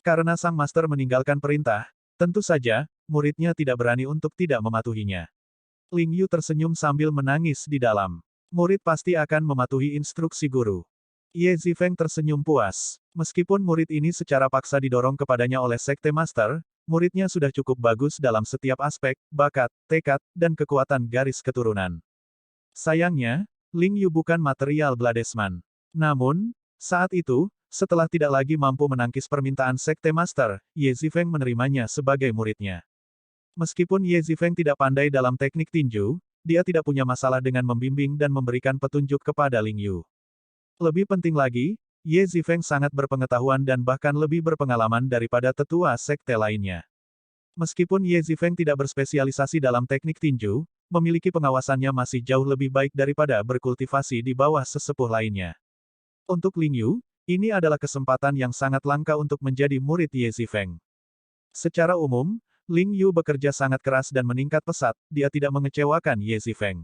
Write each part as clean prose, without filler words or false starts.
Karena sang master meninggalkan perintah, tentu saja, muridnya tidak berani untuk tidak mematuhinya. Ling Yu tersenyum sambil menangis di dalam. Murid pasti akan mematuhi instruksi guru. Ye Zifeng tersenyum puas. Meskipun murid ini secara paksa didorong kepadanya oleh Sekte Master, muridnya sudah cukup bagus dalam setiap aspek, bakat, tekad, dan kekuatan garis keturunan. Sayangnya, Ling Yu bukan material Bladesman. Namun, saat itu, setelah tidak lagi mampu menangkis permintaan Sekte Master, Ye Zifeng menerimanya sebagai muridnya. Meskipun Ye Zifeng tidak pandai dalam teknik tinju, dia tidak punya masalah dengan membimbing dan memberikan petunjuk kepada Ling Yu. Lebih penting lagi, Ye Zifeng sangat berpengetahuan dan bahkan lebih berpengalaman daripada tetua sekte lainnya. Meskipun Ye Zifeng tidak berspesialisasi dalam teknik tinju, memiliki pengawasannya masih jauh lebih baik daripada berkultivasi di bawah sesepuh lainnya. Untuk Ling Yu, ini adalah kesempatan yang sangat langka untuk menjadi murid Ye Zifeng. Secara umum, Ling Yu bekerja sangat keras dan meningkat pesat, dia tidak mengecewakan Ye Zifeng.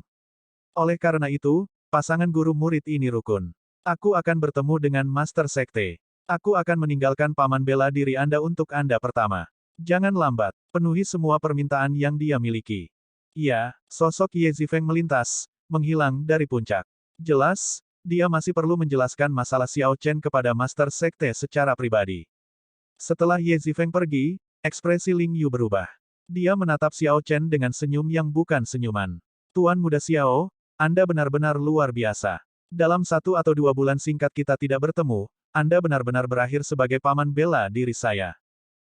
Oleh karena itu, pasangan guru murid ini rukun. Aku akan bertemu dengan Master Sekte. Aku akan meninggalkan paman bela diri Anda untuk Anda pertama. Jangan lambat, penuhi semua permintaan yang dia miliki. Iya, sosok Ye Zifeng melintas, menghilang dari puncak. Jelas, dia masih perlu menjelaskan masalah Xiao Chen kepada Master Sekte secara pribadi. Setelah Ye Zifeng pergi, ekspresi Ling Yu berubah. Dia menatap Xiao Chen dengan senyum yang bukan senyuman. Tuan Muda Xiao, Anda benar-benar luar biasa. Dalam 1 atau 2 bulan singkat kita tidak bertemu, Anda benar-benar berakhir sebagai paman bela diri saya.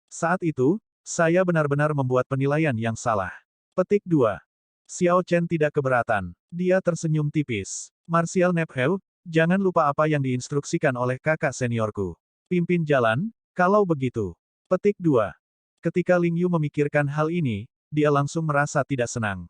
Saat itu, saya benar-benar membuat penilaian yang salah. Petik 2. Xiao Chen tidak keberatan. Dia tersenyum tipis. Martial Nephew, jangan lupa apa yang diinstruksikan oleh kakak seniorku. Pimpin jalan, kalau begitu. Petik 2. Ketika Ling Yu memikirkan hal ini, dia langsung merasa tidak senang.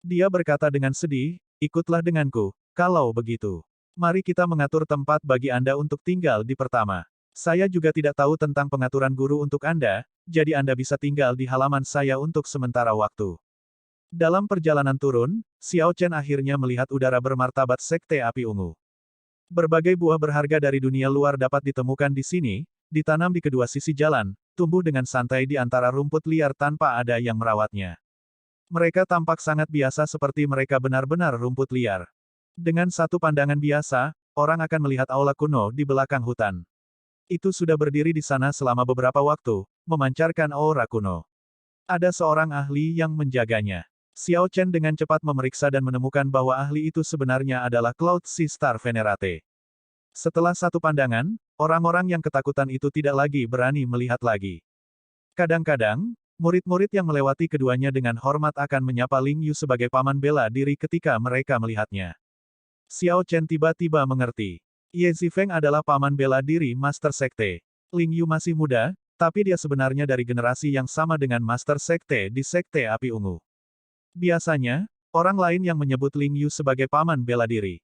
Dia berkata dengan sedih, ikutlah denganku, kalau begitu. Mari kita mengatur tempat bagi Anda untuk tinggal di pertama. Saya juga tidak tahu tentang pengaturan guru untuk Anda, jadi Anda bisa tinggal di halaman saya untuk sementara waktu. Dalam perjalanan turun, Xiao Chen akhirnya melihat udara bermartabat Sekte Api Ungu. Berbagai buah berharga dari dunia luar dapat ditemukan di sini, ditanam di kedua sisi jalan, tumbuh dengan santai di antara rumput liar tanpa ada yang merawatnya. Mereka tampak sangat biasa seperti mereka benar-benar rumput liar. Dengan satu pandangan biasa, orang akan melihat aula kuno di belakang hutan. Itu sudah berdiri di sana selama beberapa waktu, memancarkan aura kuno. Ada seorang ahli yang menjaganya. Xiao Chen dengan cepat memeriksa dan menemukan bahwa ahli itu sebenarnya adalah Cloud Sea Star Venerate. Setelah satu pandangan, orang-orang yang ketakutan itu tidak lagi berani melihat lagi. Kadang-kadang, murid-murid yang melewati keduanya dengan hormat akan menyapa Ling Yu sebagai paman bela diri ketika mereka melihatnya. Xiao Chen tiba-tiba mengerti. Ye Zifeng adalah paman bela diri Master Sekte. Ling Yu masih muda, tapi dia sebenarnya dari generasi yang sama dengan Master Sekte di Sekte Api Ungu. Biasanya, orang lain yang menyebut Ling Yu sebagai paman bela diri.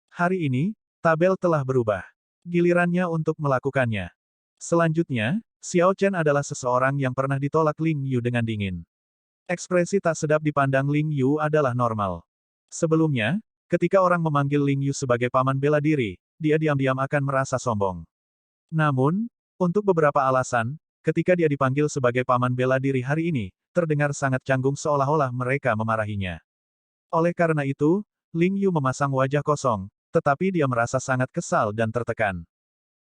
Hari ini, tabel telah berubah. Gilirannya untuk melakukannya. Selanjutnya, Xiao Chen adalah seseorang yang pernah ditolak Ling Yu dengan dingin. Ekspresi tak sedap dipandang Ling Yu adalah normal. Sebelumnya, ketika orang memanggil Ling Yu sebagai paman bela diri, dia diam-diam akan merasa sombong. Namun, untuk beberapa alasan, ketika dia dipanggil sebagai paman bela diri hari ini, terdengar sangat canggung seolah-olah mereka memarahinya. Oleh karena itu, Ling Yu memasang wajah kosong, tetapi dia merasa sangat kesal dan tertekan.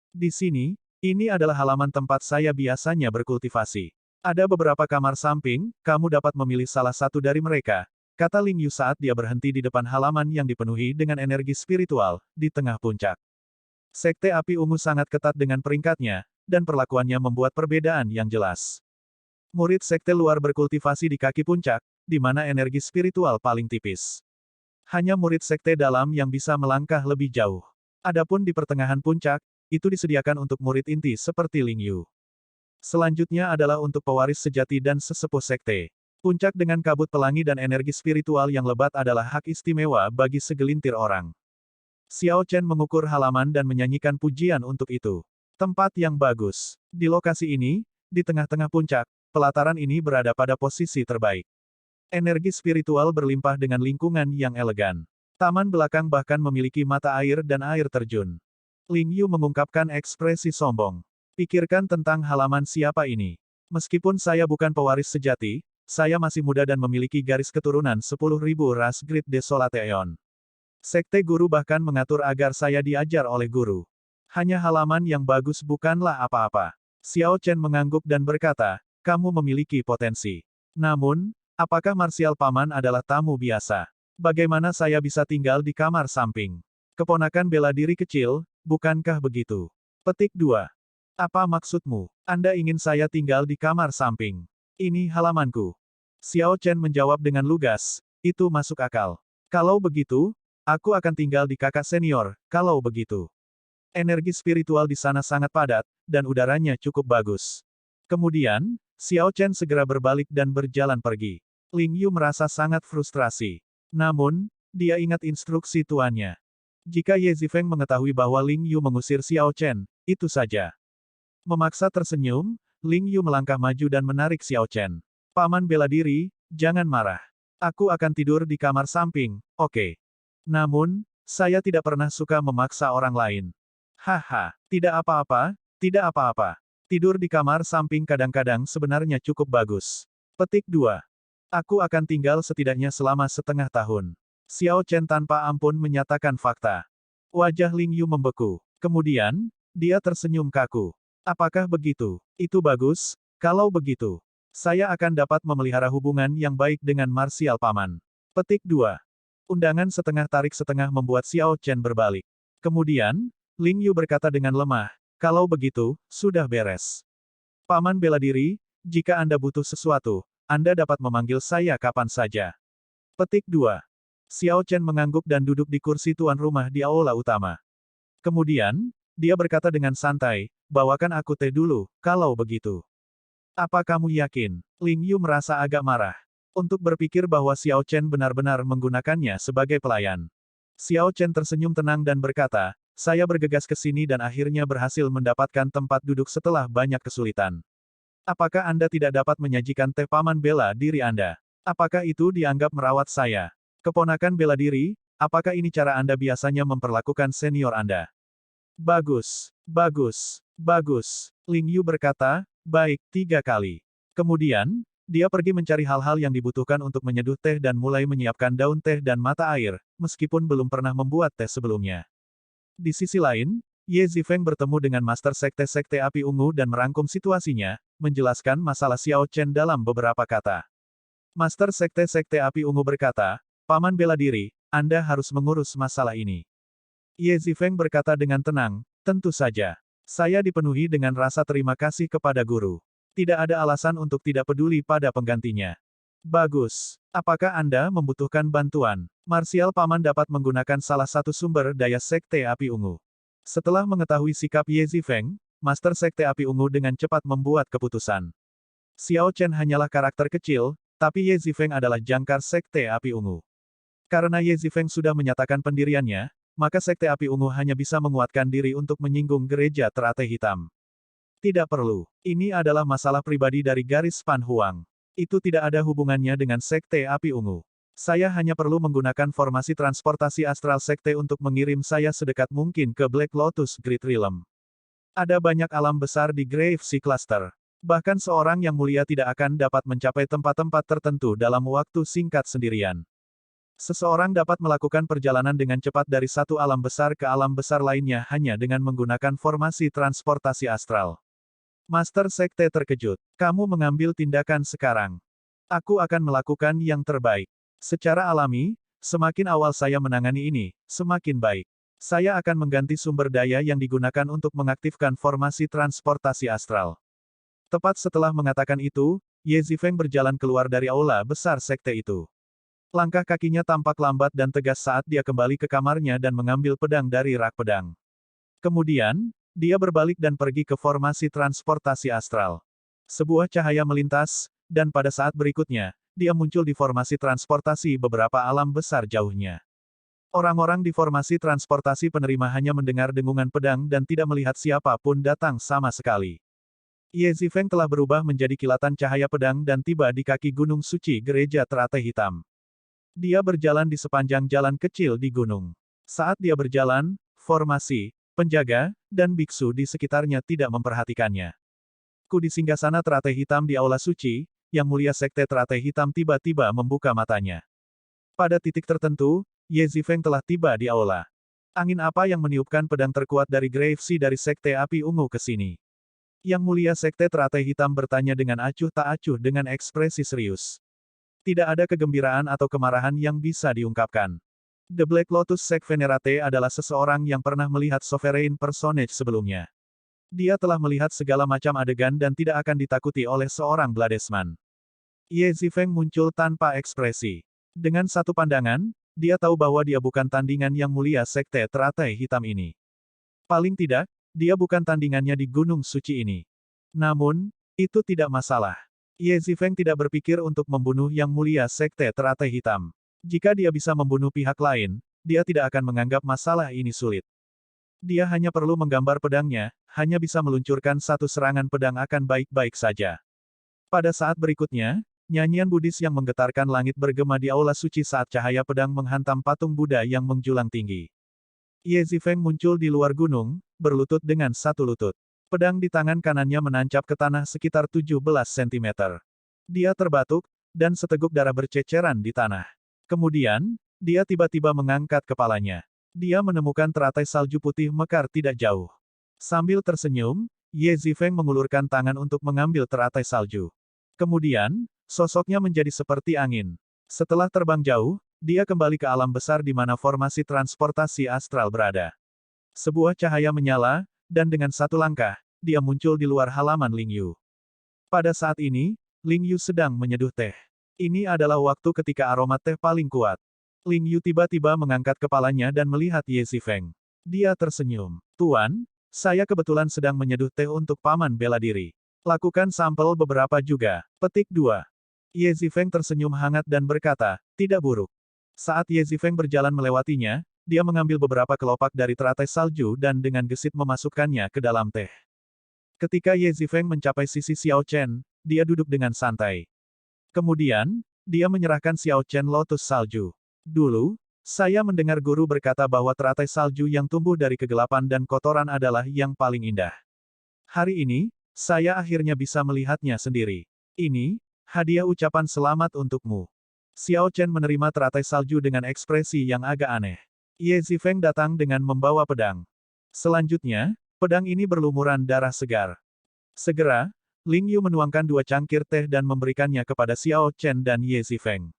Di sini, ini adalah halaman tempat saya biasanya berkultivasi. Ada beberapa kamar samping, kamu dapat memilih salah satu dari mereka, kata Ling Yu saat dia berhenti di depan halaman yang dipenuhi dengan energi spiritual, di tengah puncak. Sekte Api Ungu sangat ketat dengan peringkatnya, dan perlakuannya membuat perbedaan yang jelas. Murid sekte luar berkultivasi di kaki puncak, di mana energi spiritual paling tipis. Hanya murid sekte dalam yang bisa melangkah lebih jauh. Adapun di pertengahan puncak, itu disediakan untuk murid inti seperti Ling Yu. Selanjutnya adalah untuk pewaris sejati dan sesepuh sekte. Puncak dengan kabut pelangi dan energi spiritual yang lebat adalah hak istimewa bagi segelintir orang. Xiao Chen mengukur halaman dan menyanyikan pujian untuk itu. Tempat yang bagus. Di lokasi ini, di tengah-tengah puncak, pelataran ini berada pada posisi terbaik. Energi spiritual berlimpah dengan lingkungan yang elegan. Taman belakang bahkan memiliki mata air dan air terjun. Ling Yu mengungkapkan ekspresi sombong. Pikirkan tentang halaman siapa ini. Meskipun saya bukan pewaris sejati, saya masih muda dan memiliki garis keturunan 10.000 ras Great Desolation. Sekte guru bahkan mengatur agar saya diajar oleh guru. Hanya halaman yang bagus bukanlah apa-apa. Xiao Chen mengangguk dan berkata, kamu memiliki potensi. Namun, apakah marsial paman adalah tamu biasa? Bagaimana saya bisa tinggal di kamar samping? Keponakan bela diri kecil, bukankah begitu? Petik 2. Apa maksudmu? Anda ingin saya tinggal di kamar samping? Ini halamanku. Xiao Chen menjawab dengan lugas, itu masuk akal. Kalau begitu, aku akan tinggal di kakak senior, kalau begitu. Energi spiritual di sana sangat padat, dan udaranya cukup bagus. Kemudian, Xiao Chen segera berbalik dan berjalan pergi. Ling Yu merasa sangat frustrasi. Namun, dia ingat instruksi tuannya. Jika Ye Zifeng mengetahui bahwa Ling Yu mengusir Xiao Chen, itu saja. Memaksa tersenyum, Ling Yu melangkah maju dan menarik Xiao Chen. Paman bela diri, jangan marah. Aku akan tidur di kamar samping, oke. Namun, saya tidak pernah suka memaksa orang lain. Haha, tidak apa-apa, tidak apa-apa. Tidur di kamar samping kadang-kadang sebenarnya cukup bagus. Petik 2. Aku akan tinggal setidaknya selama setengah tahun. Xiao Chen tanpa ampun menyatakan fakta. Wajah Ling Yu membeku. Kemudian, dia tersenyum kaku. Apakah begitu? Itu bagus, kalau begitu. Saya akan dapat memelihara hubungan yang baik dengan marsial paman. Petik 2. Undangan setengah tarik setengah membuat Xiao Chen berbalik. Kemudian, Ling Yu berkata dengan lemah, kalau begitu, sudah beres. Paman bela diri, jika Anda butuh sesuatu, Anda dapat memanggil saya kapan saja. Petik 2. Xiao Chen mengangguk dan duduk di kursi tuan rumah di aula utama. Kemudian, dia berkata dengan santai, bawakan aku teh dulu, kalau begitu. Apa kamu yakin? Ling Yu merasa agak marah. Untuk berpikir bahwa Xiao Chen benar-benar menggunakannya sebagai pelayan. Xiao Chen tersenyum tenang dan berkata, saya bergegas ke sini dan akhirnya berhasil mendapatkan tempat duduk setelah banyak kesulitan. Apakah Anda tidak dapat menyajikan teh paman bela diri Anda? Apakah itu dianggap merawat saya? Keponakan bela diri, apakah ini cara Anda biasanya memperlakukan senior Anda? Bagus, bagus, bagus. Ling Yu berkata, baik, 3 kali. Kemudian, dia pergi mencari hal-hal yang dibutuhkan untuk menyeduh teh dan mulai menyiapkan daun teh dan mata air, meskipun belum pernah membuat teh sebelumnya. Di sisi lain, Ye Zifeng bertemu dengan Master Sekte-Sekte Api Ungu dan merangkum situasinya, menjelaskan masalah Xiao Chen dalam beberapa kata. Master Sekte-Sekte Api Ungu berkata, Paman bela diri, Anda harus mengurus masalah ini. Ye Zifeng berkata dengan tenang, tentu saja. Saya dipenuhi dengan rasa terima kasih kepada guru. Tidak ada alasan untuk tidak peduli pada penggantinya. Bagus. Apakah Anda membutuhkan bantuan? Marsial Paman dapat menggunakan salah satu sumber daya Sekte Api Ungu. Setelah mengetahui sikap Ye Zifeng, Master Sekte Api Ungu dengan cepat membuat keputusan. Xiao Chen hanyalah karakter kecil, tapi Ye Zifeng adalah jangkar Sekte Api Ungu. Karena Ye Zifeng sudah menyatakan pendiriannya, maka Sekte Api Ungu hanya bisa menguatkan diri untuk menyinggung gereja teratai hitam. Tidak perlu. Ini adalah masalah pribadi dari garis Pan Huang. Itu tidak ada hubungannya dengan Sekte Api Ungu. Saya hanya perlu menggunakan formasi transportasi astral Sekte untuk mengirim saya sedekat mungkin ke Black Lotus Great Realm. Ada banyak alam besar di Grave Sea Cluster. Bahkan seorang yang mulia tidak akan dapat mencapai tempat-tempat tertentu dalam waktu singkat sendirian. Seseorang dapat melakukan perjalanan dengan cepat dari satu alam besar ke alam besar lainnya hanya dengan menggunakan formasi transportasi astral. Master Sekte terkejut. Kamu mengambil tindakan sekarang. Aku akan melakukan yang terbaik. Secara alami, semakin awal saya menangani ini, semakin baik. Saya akan mengganti sumber daya yang digunakan untuk mengaktifkan formasi transportasi astral. Tepat setelah mengatakan itu, Ye Zifeng berjalan keluar dari aula besar sekte itu. Langkah kakinya tampak lambat dan tegas saat dia kembali ke kamarnya dan mengambil pedang dari rak pedang. Kemudian, dia berbalik dan pergi ke formasi transportasi astral. Sebuah cahaya melintas, dan pada saat berikutnya, dia muncul di formasi transportasi beberapa alam besar jauhnya. Orang-orang di formasi transportasi penerima hanya mendengar dengungan pedang dan tidak melihat siapapun datang sama sekali. Ye Zifeng telah berubah menjadi kilatan cahaya pedang dan tiba di kaki gunung suci gereja teratai hitam. Dia berjalan di sepanjang jalan kecil di gunung. Saat dia berjalan, formasi penjaga, dan biksu di sekitarnya tidak memperhatikannya. Di singgasana teratai hitam di Aula Suci, Yang Mulia Sekte Teratai Hitam tiba-tiba membuka matanya. Pada titik tertentu, Ye Zifeng telah tiba di aula. Angin apa yang meniupkan pedang terkuat dari Grave Sea dari Sekte Api Ungu ke sini? Yang Mulia Sekte Teratai Hitam bertanya dengan acuh tak acuh dengan ekspresi serius. Tidak ada kegembiraan atau kemarahan yang bisa diungkapkan. The Black Lotus Sect Venerate adalah seseorang yang pernah melihat Sovereign Personage sebelumnya. Dia telah melihat segala macam adegan dan tidak akan ditakuti oleh seorang Bladesman. Ye Zifeng muncul tanpa ekspresi. Dengan satu pandangan, dia tahu bahwa dia bukan tandingan Yang Mulia Sekte Teratai Hitam ini. Paling tidak, dia bukan tandingannya di Gunung Suci ini. Namun, itu tidak masalah. Ye Zifeng tidak berpikir untuk membunuh Yang Mulia Sekte Teratai Hitam. Jika dia bisa membunuh pihak lain, dia tidak akan menganggap masalah ini sulit. Dia hanya perlu menggambar pedangnya, hanya bisa meluncurkan satu serangan pedang akan baik-baik saja. Pada saat berikutnya, nyanyian Buddhis yang menggetarkan langit bergema di Aula Suci saat cahaya pedang menghantam patung Buddha yang menjulang tinggi. Ye Zifeng muncul di luar gunung, berlutut dengan satu lutut. Pedang di tangan kanannya menancap ke tanah sekitar 17 cm. Dia terbatuk, dan seteguk darah berceceran di tanah. Kemudian, dia tiba-tiba mengangkat kepalanya. Dia menemukan teratai salju putih mekar tidak jauh. Sambil tersenyum, Ye Zifeng mengulurkan tangan untuk mengambil teratai salju. Kemudian, sosoknya menjadi seperti angin. Setelah terbang jauh, dia kembali ke alam besar di mana formasi transportasi astral berada. Sebuah cahaya menyala, dan dengan satu langkah, dia muncul di luar halaman Ling Yu. Pada saat ini, Ling Yu sedang menyeduh teh. Ini adalah waktu ketika aroma teh paling kuat. Ling Yu tiba-tiba mengangkat kepalanya dan melihat Ye Zifeng. Dia tersenyum. Tuan, saya kebetulan sedang menyeduh teh untuk paman bela diri. Lakukan sampel beberapa juga. Petik 2. Ye Zifeng tersenyum hangat dan berkata, tidak buruk. Saat Ye Zifeng berjalan melewatinya, dia mengambil beberapa kelopak dari teratai salju dan dengan gesit memasukkannya ke dalam teh. Ketika Ye Zifeng mencapai sisi Xiao Chen, dia duduk dengan santai. Kemudian, dia menyerahkan Xiao Chen lotus salju. Dulu, saya mendengar guru berkata bahwa teratai salju yang tumbuh dari kegelapan dan kotoran adalah yang paling indah. Hari ini, saya akhirnya bisa melihatnya sendiri. Ini, hadiah ucapan selamat untukmu. Xiao Chen menerima teratai salju dengan ekspresi yang agak aneh. Ye Zifeng datang dengan membawa pedang. Selanjutnya, pedang ini berlumuran darah segar. Segera, Ling Yu menuangkan 2 cangkir teh dan memberikannya kepada Xiao Chen dan Ye Zifeng.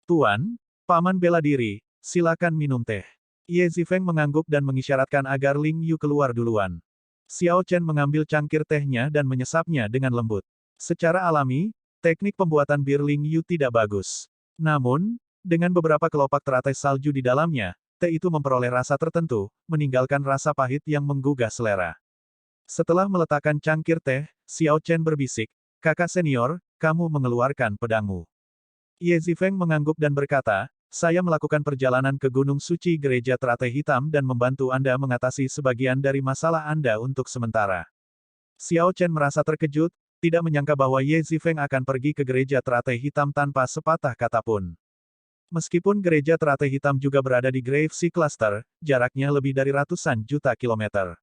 Tuan, paman bela diri, silakan minum teh. Ye Zifeng mengangguk dan mengisyaratkan agar Ling Yu keluar duluan. Xiao Chen mengambil cangkir tehnya dan menyesapnya dengan lembut. Secara alami, teknik pembuatan bir Ling Yu tidak bagus. Namun, dengan beberapa kelopak teratai salju di dalamnya, teh itu memperoleh rasa tertentu, meninggalkan rasa pahit yang menggugah selera. Setelah meletakkan cangkir teh, Xiao Chen berbisik, kakak senior, kamu mengeluarkan pedangmu. Ye Zifeng mengangguk dan berkata, saya melakukan perjalanan ke Gunung Suci Gereja Teratai Hitam dan membantu Anda mengatasi sebagian dari masalah Anda untuk sementara. Xiao Chen merasa terkejut, tidak menyangka bahwa Ye Zifeng akan pergi ke Gereja Teratai Hitam tanpa sepatah kata pun. Meskipun Gereja Teratai Hitam juga berada di Grave Sea Cluster, jaraknya lebih dari ratusan juta kilometer.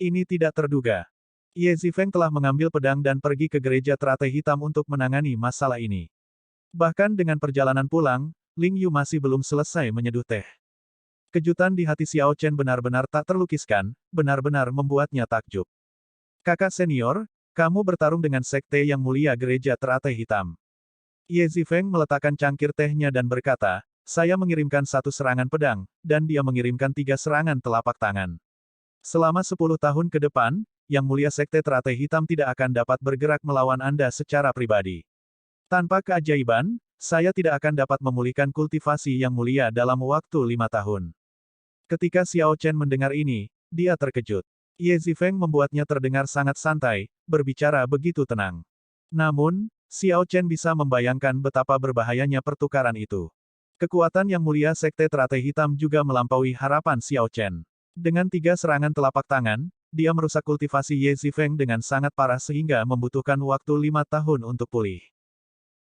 Ini tidak terduga. Ye Zifeng telah mengambil pedang dan pergi ke Gereja Teratai Hitam untuk menangani masalah ini. Bahkan dengan perjalanan pulang, Ling Yu masih belum selesai menyeduh teh. Kejutan di hati Xiao Chen benar-benar tak terlukiskan, benar-benar membuatnya takjub. Kakak senior, kamu bertarung dengan sekte yang mulia Gereja Teratai Hitam. Ye Zifeng meletakkan cangkir tehnya dan berkata, saya mengirimkan 1 serangan pedang, dan dia mengirimkan 3 serangan telapak tangan. Selama 10 tahun ke depan, Yang Mulia Sekte Teratai Hitam tidak akan dapat bergerak melawan Anda secara pribadi. Tanpa keajaiban, saya tidak akan dapat memulihkan kultivasi Yang Mulia dalam waktu 5 tahun. Ketika Xiao Chen mendengar ini, dia terkejut. Ye Zifeng membuatnya terdengar sangat santai, berbicara begitu tenang. Namun, Xiao Chen bisa membayangkan betapa berbahayanya pertukaran itu. Kekuatan Yang Mulia Sekte Teratai Hitam juga melampaui harapan Xiao Chen. Dengan 3 serangan telapak tangan, dia merusak kultivasi Ye Zifeng dengan sangat parah sehingga membutuhkan waktu 5 tahun untuk pulih.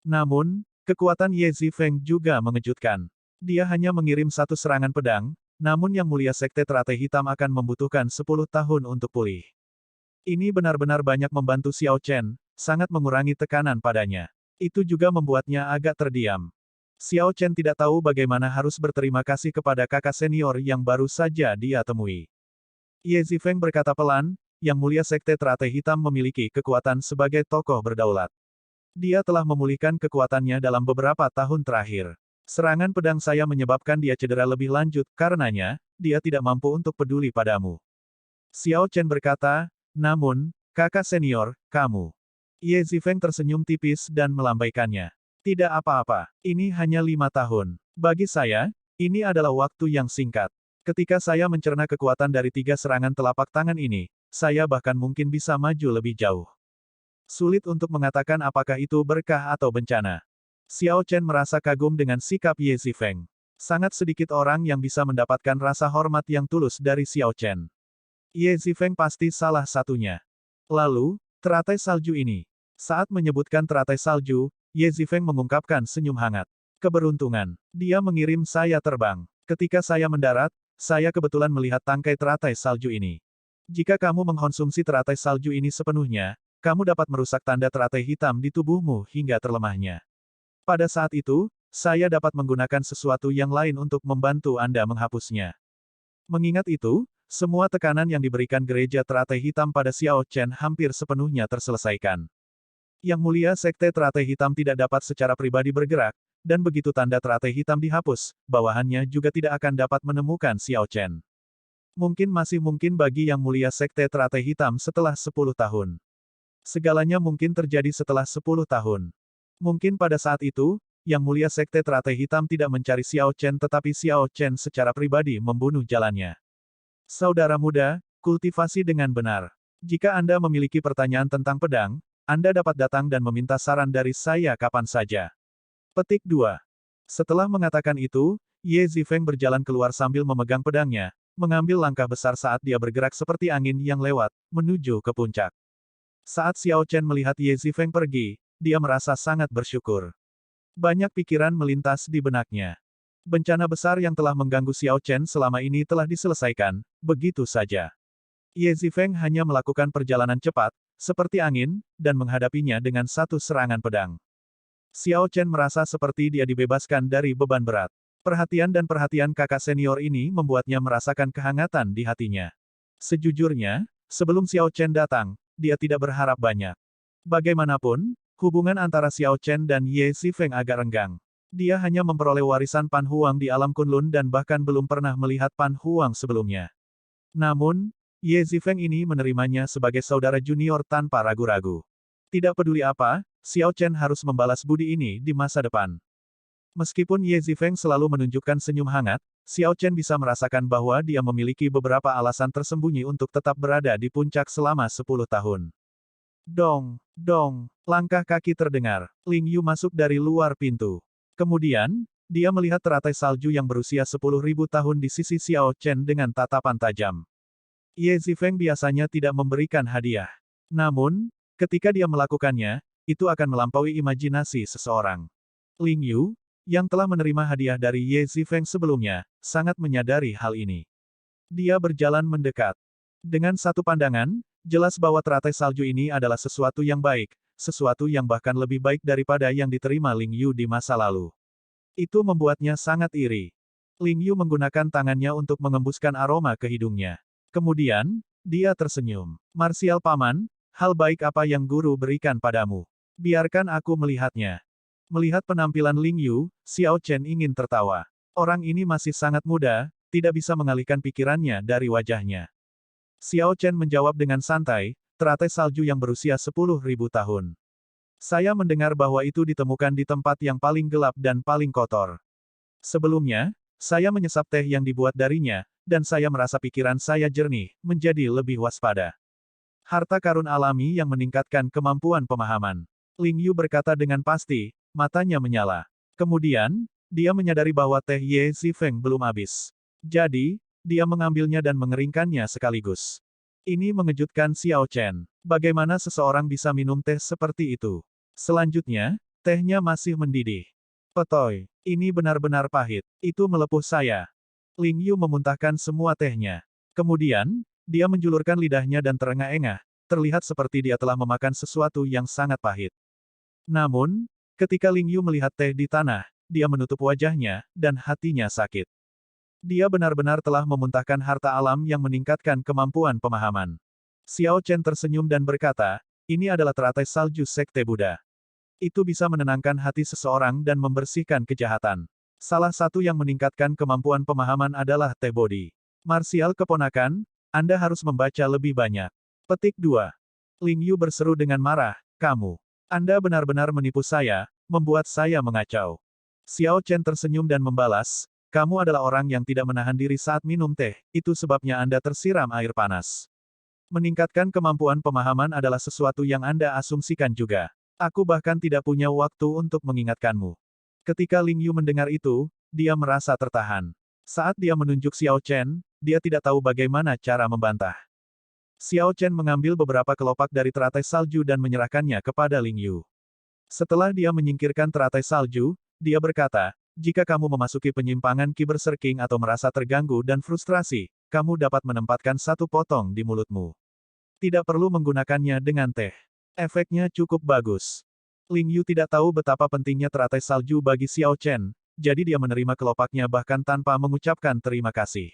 Namun, kekuatan Ye Zifeng juga mengejutkan. Dia hanya mengirim 1 serangan pedang, Namun Yang Mulia Sekte Teratai Hitam akan membutuhkan 10 tahun untuk pulih. Ini benar-benar banyak membantu Xiao Chen, sangat mengurangi tekanan padanya. Itu juga membuatnya agak terdiam. Xiao Chen tidak tahu bagaimana harus berterima kasih kepada kakak senior yang baru saja dia temui. Ye Zifeng berkata pelan, Yang Mulia Sekte Teratai Hitam memiliki kekuatan sebagai tokoh berdaulat. Dia telah memulihkan kekuatannya dalam beberapa tahun terakhir. Serangan pedang saya menyebabkan dia cedera lebih lanjut, karenanya, dia tidak mampu untuk peduli padamu. Xiao Chen berkata, namun, kakak senior, kamu. Ye Zifeng tersenyum tipis dan melambaikannya. Tidak apa-apa, ini hanya 5 tahun. Bagi saya, ini adalah waktu yang singkat. Ketika saya mencerna kekuatan dari 3 serangan telapak tangan ini, saya bahkan mungkin bisa maju lebih jauh. Sulit untuk mengatakan apakah itu berkah atau bencana. Xiao Chen merasa kagum dengan sikap Ye Zifeng. Sangat sedikit orang yang bisa mendapatkan rasa hormat yang tulus dari Xiao Chen. Ye Zifeng pasti salah satunya. Lalu, teratai salju ini. Saat menyebutkan teratai salju, Ye Zifeng mengungkapkan senyum hangat. Keberuntungan. Dia mengirim saya terbang. Ketika saya mendarat, saya kebetulan melihat tangkai teratai salju ini. Jika kamu mengkonsumsi teratai salju ini sepenuhnya, kamu dapat merusak tanda teratai hitam di tubuhmu hingga terlemahnya. Pada saat itu, saya dapat menggunakan sesuatu yang lain untuk membantu Anda menghapusnya. Mengingat itu, semua tekanan yang diberikan gereja teratai hitam pada Xiao Chen hampir sepenuhnya terselesaikan. Yang Mulia Sekte Teratai Hitam tidak dapat secara pribadi bergerak, dan begitu tanda teratai hitam dihapus, bawahannya juga tidak akan dapat menemukan Xiao Chen. Mungkin masih mungkin bagi Yang Mulia Sekte Teratai Hitam setelah 10 tahun. Segalanya mungkin terjadi setelah 10 tahun. Mungkin pada saat itu, Yang Mulia Sekte Teratai Hitam tidak mencari Xiao Chen tetapi Xiao Chen secara pribadi membunuh jalannya. Saudara muda, kultivasi dengan benar. Jika Anda memiliki pertanyaan tentang pedang, Anda dapat datang dan meminta saran dari saya kapan saja. Petik 2. Setelah mengatakan itu, Ye Zifeng berjalan keluar sambil memegang pedangnya, mengambil langkah besar saat dia bergerak seperti angin yang lewat, menuju ke puncak. Saat Xiao Chen melihat Ye Zifeng pergi, dia merasa sangat bersyukur. Banyak pikiran melintas di benaknya. Bencana besar yang telah mengganggu Xiao Chen selama ini telah diselesaikan, begitu saja. Ye Zifeng hanya melakukan perjalanan cepat, seperti angin, dan menghadapinya dengan satu serangan pedang. Xiao Chen merasa seperti dia dibebaskan dari beban berat. Perhatian dan perhatian kakak senior ini membuatnya merasakan kehangatan di hatinya. Sejujurnya, sebelum Xiao Chen datang, dia tidak berharap banyak. Bagaimanapun, hubungan antara Xiao Chen dan Ye Zifeng agak renggang. Dia hanya memperoleh warisan Pan Huang di alam Kunlun dan bahkan belum pernah melihat Pan Huang sebelumnya. Namun, Ye Zifeng ini menerimanya sebagai saudara junior tanpa ragu-ragu. Tidak peduli apa, Xiao Chen harus membalas budi ini di masa depan. Meskipun Ye Zifeng selalu menunjukkan senyum hangat, Xiao Chen bisa merasakan bahwa dia memiliki beberapa alasan tersembunyi untuk tetap berada di puncak selama 10 tahun. Dong, dong, langkah kaki terdengar. Ling Yu masuk dari luar pintu. Kemudian, dia melihat teratai salju yang berusia 10.000 tahun di sisi Xiao Chen dengan tatapan tajam. Ye Zifeng biasanya tidak memberikan hadiah. Namun, ketika dia melakukannya, itu akan melampaui imajinasi seseorang. Ling Yu, yang telah menerima hadiah dari Ye Zifeng sebelumnya, sangat menyadari hal ini. Dia berjalan mendekat. Dengan satu pandangan, jelas bahwa teratai salju ini adalah sesuatu yang baik, sesuatu yang bahkan lebih baik daripada yang diterima Ling Yu di masa lalu. Itu membuatnya sangat iri. Ling Yu menggunakan tangannya untuk mengembuskan aroma ke hidungnya. Kemudian, dia tersenyum. Marsial Paman, hal baik apa yang guru berikan padamu? Biarkan aku melihatnya. Melihat penampilan Ling Yu, Xiao Chen ingin tertawa. Orang ini masih sangat muda, tidak bisa mengalihkan pikirannya dari wajahnya. Xiao Chen menjawab dengan santai, teratai salju yang berusia 10.000 tahun. Saya mendengar bahwa itu ditemukan di tempat yang paling gelap dan paling kotor. Sebelumnya, saya menyesap teh yang dibuat darinya, dan saya merasa pikiran saya jernih, menjadi lebih waspada. Harta karun alami yang meningkatkan kemampuan pemahaman. Ling Yu berkata dengan pasti, matanya menyala. Kemudian, dia menyadari bahwa teh Ye Zifeng belum habis. Jadi, dia mengambilnya dan mengeringkannya sekaligus. Ini mengejutkan Xiao Chen. Bagaimana seseorang bisa minum teh seperti itu? Selanjutnya, tehnya masih mendidih. Petoi, ini benar-benar pahit. Itu melepuh saya. Ling Yu memuntahkan semua tehnya. Kemudian, dia menjulurkan lidahnya dan terengah-engah, terlihat seperti dia telah memakan sesuatu yang sangat pahit. Namun, ketika Ling Yu melihat teh di tanah, dia menutup wajahnya, dan hatinya sakit. Dia benar-benar telah memuntahkan harta alam yang meningkatkan kemampuan pemahaman. Xiao Chen tersenyum dan berkata, ini adalah teratai salju Sekte Buddha. Itu bisa menenangkan hati seseorang dan membersihkan kejahatan. Salah satu yang meningkatkan kemampuan pemahaman adalah teh bodi. Marsial keponakan, Anda harus membaca lebih banyak. Petik 2. Ling Yu berseru dengan marah, kamu. Anda benar-benar menipu saya, membuat saya mengacau. Xiao Chen tersenyum dan membalas, kamu adalah orang yang tidak menahan diri saat minum teh, itu sebabnya Anda tersiram air panas. Meningkatkan kemampuan pemahaman adalah sesuatu yang Anda asumsikan juga. Aku bahkan tidak punya waktu untuk mengingatkanmu. Ketika Ling Yu mendengar itu, dia merasa tertahan. Saat dia menunjuk Xiao Chen, dia tidak tahu bagaimana cara membantah. Xiao Chen mengambil beberapa kelopak dari teratai salju dan menyerahkannya kepada Ling Yu. Setelah dia menyingkirkan teratai salju, dia berkata, jika kamu memasuki penyimpangan Qi Berserking atau merasa terganggu dan frustrasi, kamu dapat menempatkan satu potong di mulutmu. Tidak perlu menggunakannya dengan teh. Efeknya cukup bagus. Ling Yu tidak tahu betapa pentingnya teratai salju bagi Xiao Chen, jadi dia menerima kelopaknya bahkan tanpa mengucapkan terima kasih.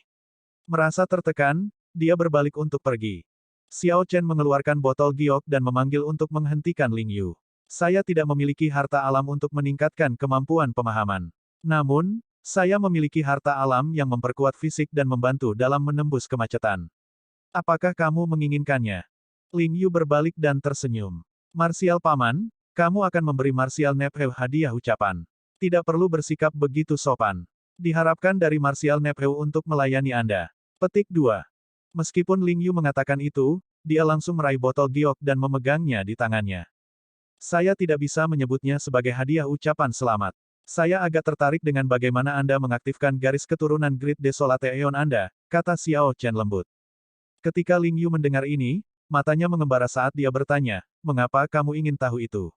Merasa tertekan, dia berbalik untuk pergi. Xiao Chen mengeluarkan botol giok dan memanggil untuk menghentikan Ling Yu. Saya tidak memiliki harta alam untuk meningkatkan kemampuan pemahaman. Namun, saya memiliki harta alam yang memperkuat fisik dan membantu dalam menembus kemacetan. Apakah kamu menginginkannya? Ling Yu berbalik dan tersenyum. Marsial Paman, kamu akan memberi Marsial Nepheu hadiah ucapan. Tidak perlu bersikap begitu sopan. Diharapkan dari Marsial Nepheu untuk melayani Anda. Petik 2. Meskipun Ling Yu mengatakan itu, dia langsung meraih botol giok dan memegangnya di tangannya. Saya tidak bisa menyebutnya sebagai hadiah ucapan selamat. Saya agak tertarik dengan bagaimana Anda mengaktifkan garis keturunan Great Desolate Aeon Anda, kata Xiao Chen lembut. Ketika Ling Yu mendengar ini, matanya mengembara saat dia bertanya, mengapa kamu ingin tahu itu?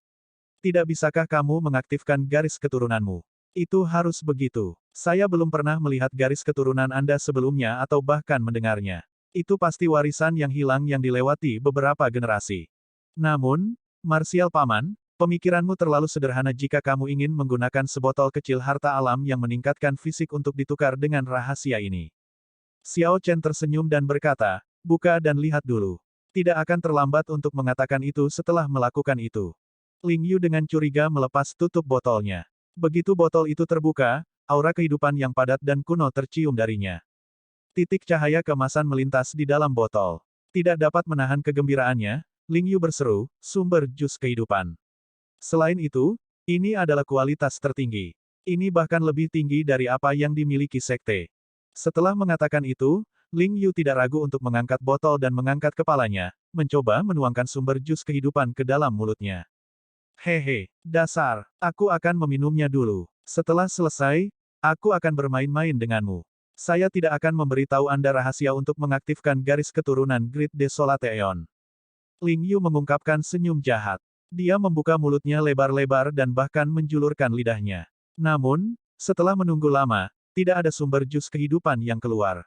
Tidak bisakah kamu mengaktifkan garis keturunanmu? Itu harus begitu. Saya belum pernah melihat garis keturunan Anda sebelumnya atau bahkan mendengarnya. Itu pasti warisan yang hilang yang dilewati beberapa generasi. Namun, Marsial Paman, pemikiranmu terlalu sederhana jika kamu ingin menggunakan sebotol kecil harta alam yang meningkatkan fisik untuk ditukar dengan rahasia ini. Xiao Chen tersenyum dan berkata, buka dan lihat dulu. Tidak akan terlambat untuk mengatakan itu setelah melakukan itu. Ling Yu dengan curiga melepas tutup botolnya. Begitu botol itu terbuka, aura kehidupan yang padat dan kuno tercium darinya. Titik cahaya keemasan melintas di dalam botol. Tidak dapat menahan kegembiraannya, Ling Yu berseru, sumber jus kehidupan. Selain itu, ini adalah kualitas tertinggi. Ini bahkan lebih tinggi dari apa yang dimiliki sekte. Setelah mengatakan itu, Ling Yu tidak ragu untuk mengangkat botol dan mengangkat kepalanya, mencoba menuangkan sumber jus kehidupan ke dalam mulutnya. Hehe, dasar, aku akan meminumnya dulu. Setelah selesai, aku akan bermain-main denganmu. Saya tidak akan memberitahu Anda rahasia untuk mengaktifkan garis keturunan Great Desolate Aeon. Ling Yu mengungkapkan senyum jahat. Dia membuka mulutnya lebar-lebar dan bahkan menjulurkan lidahnya. Namun, setelah menunggu lama, tidak ada sumber jus kehidupan yang keluar.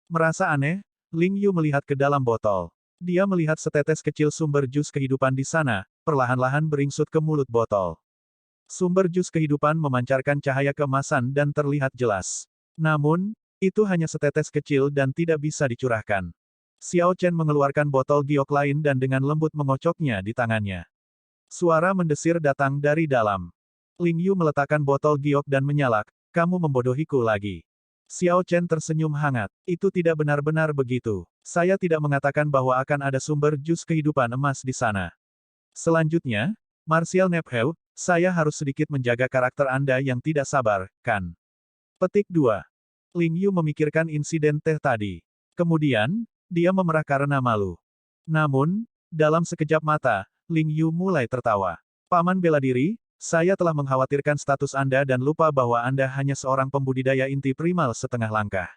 Merasa aneh, Ling Yu melihat ke dalam botol. Dia melihat setetes kecil sumber jus kehidupan di sana, perlahan-lahan beringsut ke mulut botol. Sumber jus kehidupan memancarkan cahaya keemasan dan terlihat jelas. Namun, itu hanya setetes kecil dan tidak bisa dicurahkan. Xiao Chen mengeluarkan botol giok lain dan dengan lembut mengocoknya di tangannya. Suara mendesir datang dari dalam. Ling Yu meletakkan botol giok dan menyalak, kamu membodohiku lagi. Xiao Chen tersenyum hangat. Itu tidak benar-benar begitu. Saya tidak mengatakan bahwa akan ada sumber jus kehidupan emas di sana. Selanjutnya, Marsial Nepheu, saya harus sedikit menjaga karakter Anda yang tidak sabar, kan? Petik 2. Ling Yu memikirkan insiden teh tadi. Kemudian, dia memerah karena malu. Namun, dalam sekejap mata, Ling Yu mulai tertawa. Paman bela diri, saya telah mengkhawatirkan status Anda dan lupa bahwa Anda hanya seorang pembudidaya inti primal setengah langkah.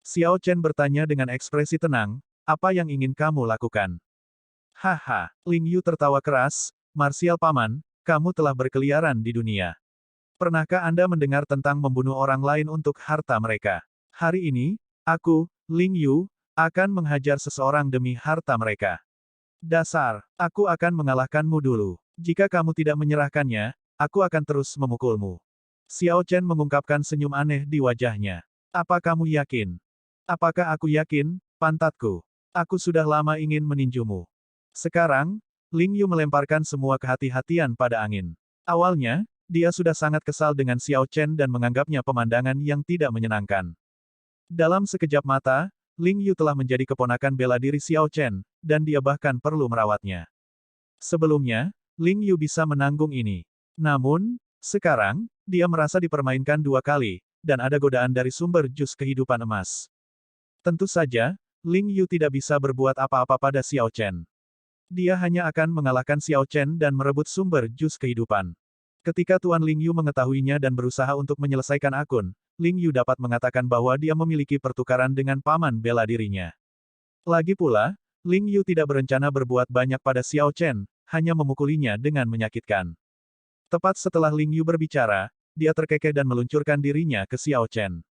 Xiao Chen bertanya dengan ekspresi tenang, apa yang ingin kamu lakukan? Haha, Ling Yu tertawa keras, Marsial Paman, kamu telah berkeliaran di dunia. Pernahkah Anda mendengar tentang membunuh orang lain untuk harta mereka? Hari ini, aku, Ling Yu, akan menghajar seseorang demi harta mereka. Dasar, aku akan mengalahkanmu dulu. Jika kamu tidak menyerahkannya, aku akan terus memukulmu. Xiao Chen mengungkapkan senyum aneh di wajahnya. Apa kamu yakin? Apakah aku yakin, pantatku? Aku sudah lama ingin meninjumu. Sekarang, Ling Yu melemparkan semua kehati-hatian pada angin. Awalnya, dia sudah sangat kesal dengan Xiao Chen dan menganggapnya pemandangan yang tidak menyenangkan. Dalam sekejap mata, Ling Yu telah menjadi keponakan bela diri Xiao Chen, dan dia bahkan perlu merawatnya. Sebelumnya, Ling Yu bisa menanggung ini. Namun, sekarang, dia merasa dipermainkan dua kali, dan ada godaan dari sumber jus kehidupan emas. Tentu saja, Ling Yu tidak bisa berbuat apa-apa pada Xiao Chen. Dia hanya akan mengalahkan Xiao Chen dan merebut sumber jus kehidupan. Ketika Tuan Ling Yu mengetahuinya dan berusaha untuk menyelesaikan akun, Ling Yu dapat mengatakan bahwa dia memiliki pertukaran dengan paman bela dirinya. Lagi pula, Ling Yu tidak berencana berbuat banyak pada Xiao Chen, hanya memukulinya dengan menyakitkan. Tepat setelah Ling Yu berbicara, dia terkekeh dan meluncurkan dirinya ke Xiao Chen.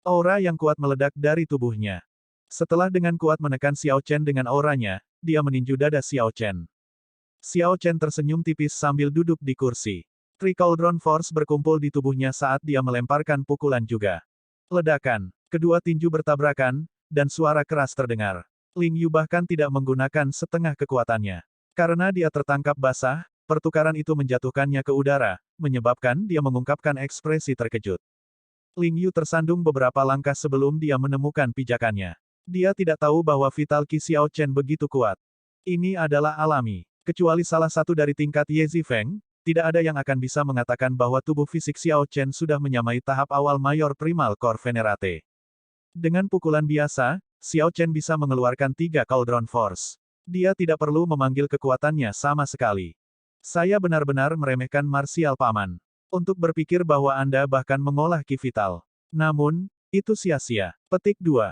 Aura yang kuat meledak dari tubuhnya. Setelah dengan kuat menekan Xiao Chen dengan auranya, dia meninju dada Xiao Chen. Xiao Chen tersenyum tipis sambil duduk di kursi. Tricauldron Force berkumpul di tubuhnya saat dia melemparkan pukulan juga. Ledakan. Kedua tinju bertabrakan, dan suara keras terdengar. Ling Yu bahkan tidak menggunakan setengah kekuatannya. Karena dia tertangkap basah, pertukaran itu menjatuhkannya ke udara, menyebabkan dia mengungkapkan ekspresi terkejut. Ling Yu tersandung beberapa langkah sebelum dia menemukan pijakannya. Dia tidak tahu bahwa Vital Qi Xiao Chen begitu kuat. Ini adalah alami. Kecuali salah satu dari tingkat Ye Zifeng, tidak ada yang akan bisa mengatakan bahwa tubuh fisik Xiao Chen sudah menyamai tahap awal Mayor Primal Core Venerate. Dengan pukulan biasa, Xiao Chen bisa mengeluarkan 3 Cauldron Force. Dia tidak perlu memanggil kekuatannya sama sekali. Saya benar-benar meremehkan marsial paman. Untuk berpikir bahwa Anda bahkan mengolah Ki Vital. Namun, itu sia-sia. Petik 2.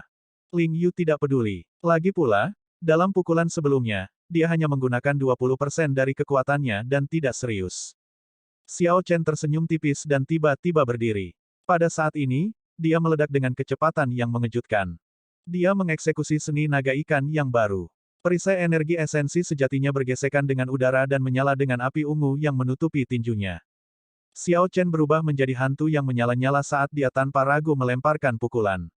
Ling Yu tidak peduli. Lagi pula, dalam pukulan sebelumnya, dia hanya menggunakan 20% dari kekuatannya dan tidak serius. Xiao Chen tersenyum tipis dan tiba-tiba berdiri. Pada saat ini, dia meledak dengan kecepatan yang mengejutkan. Dia mengeksekusi seni naga ikan yang baru. Perisai energi esensi sejatinya bergesekan dengan udara dan menyala dengan api ungu yang menutupi tinjunya. Xiao Chen berubah menjadi hantu yang menyala-nyala saat dia tanpa ragu melemparkan pukulan.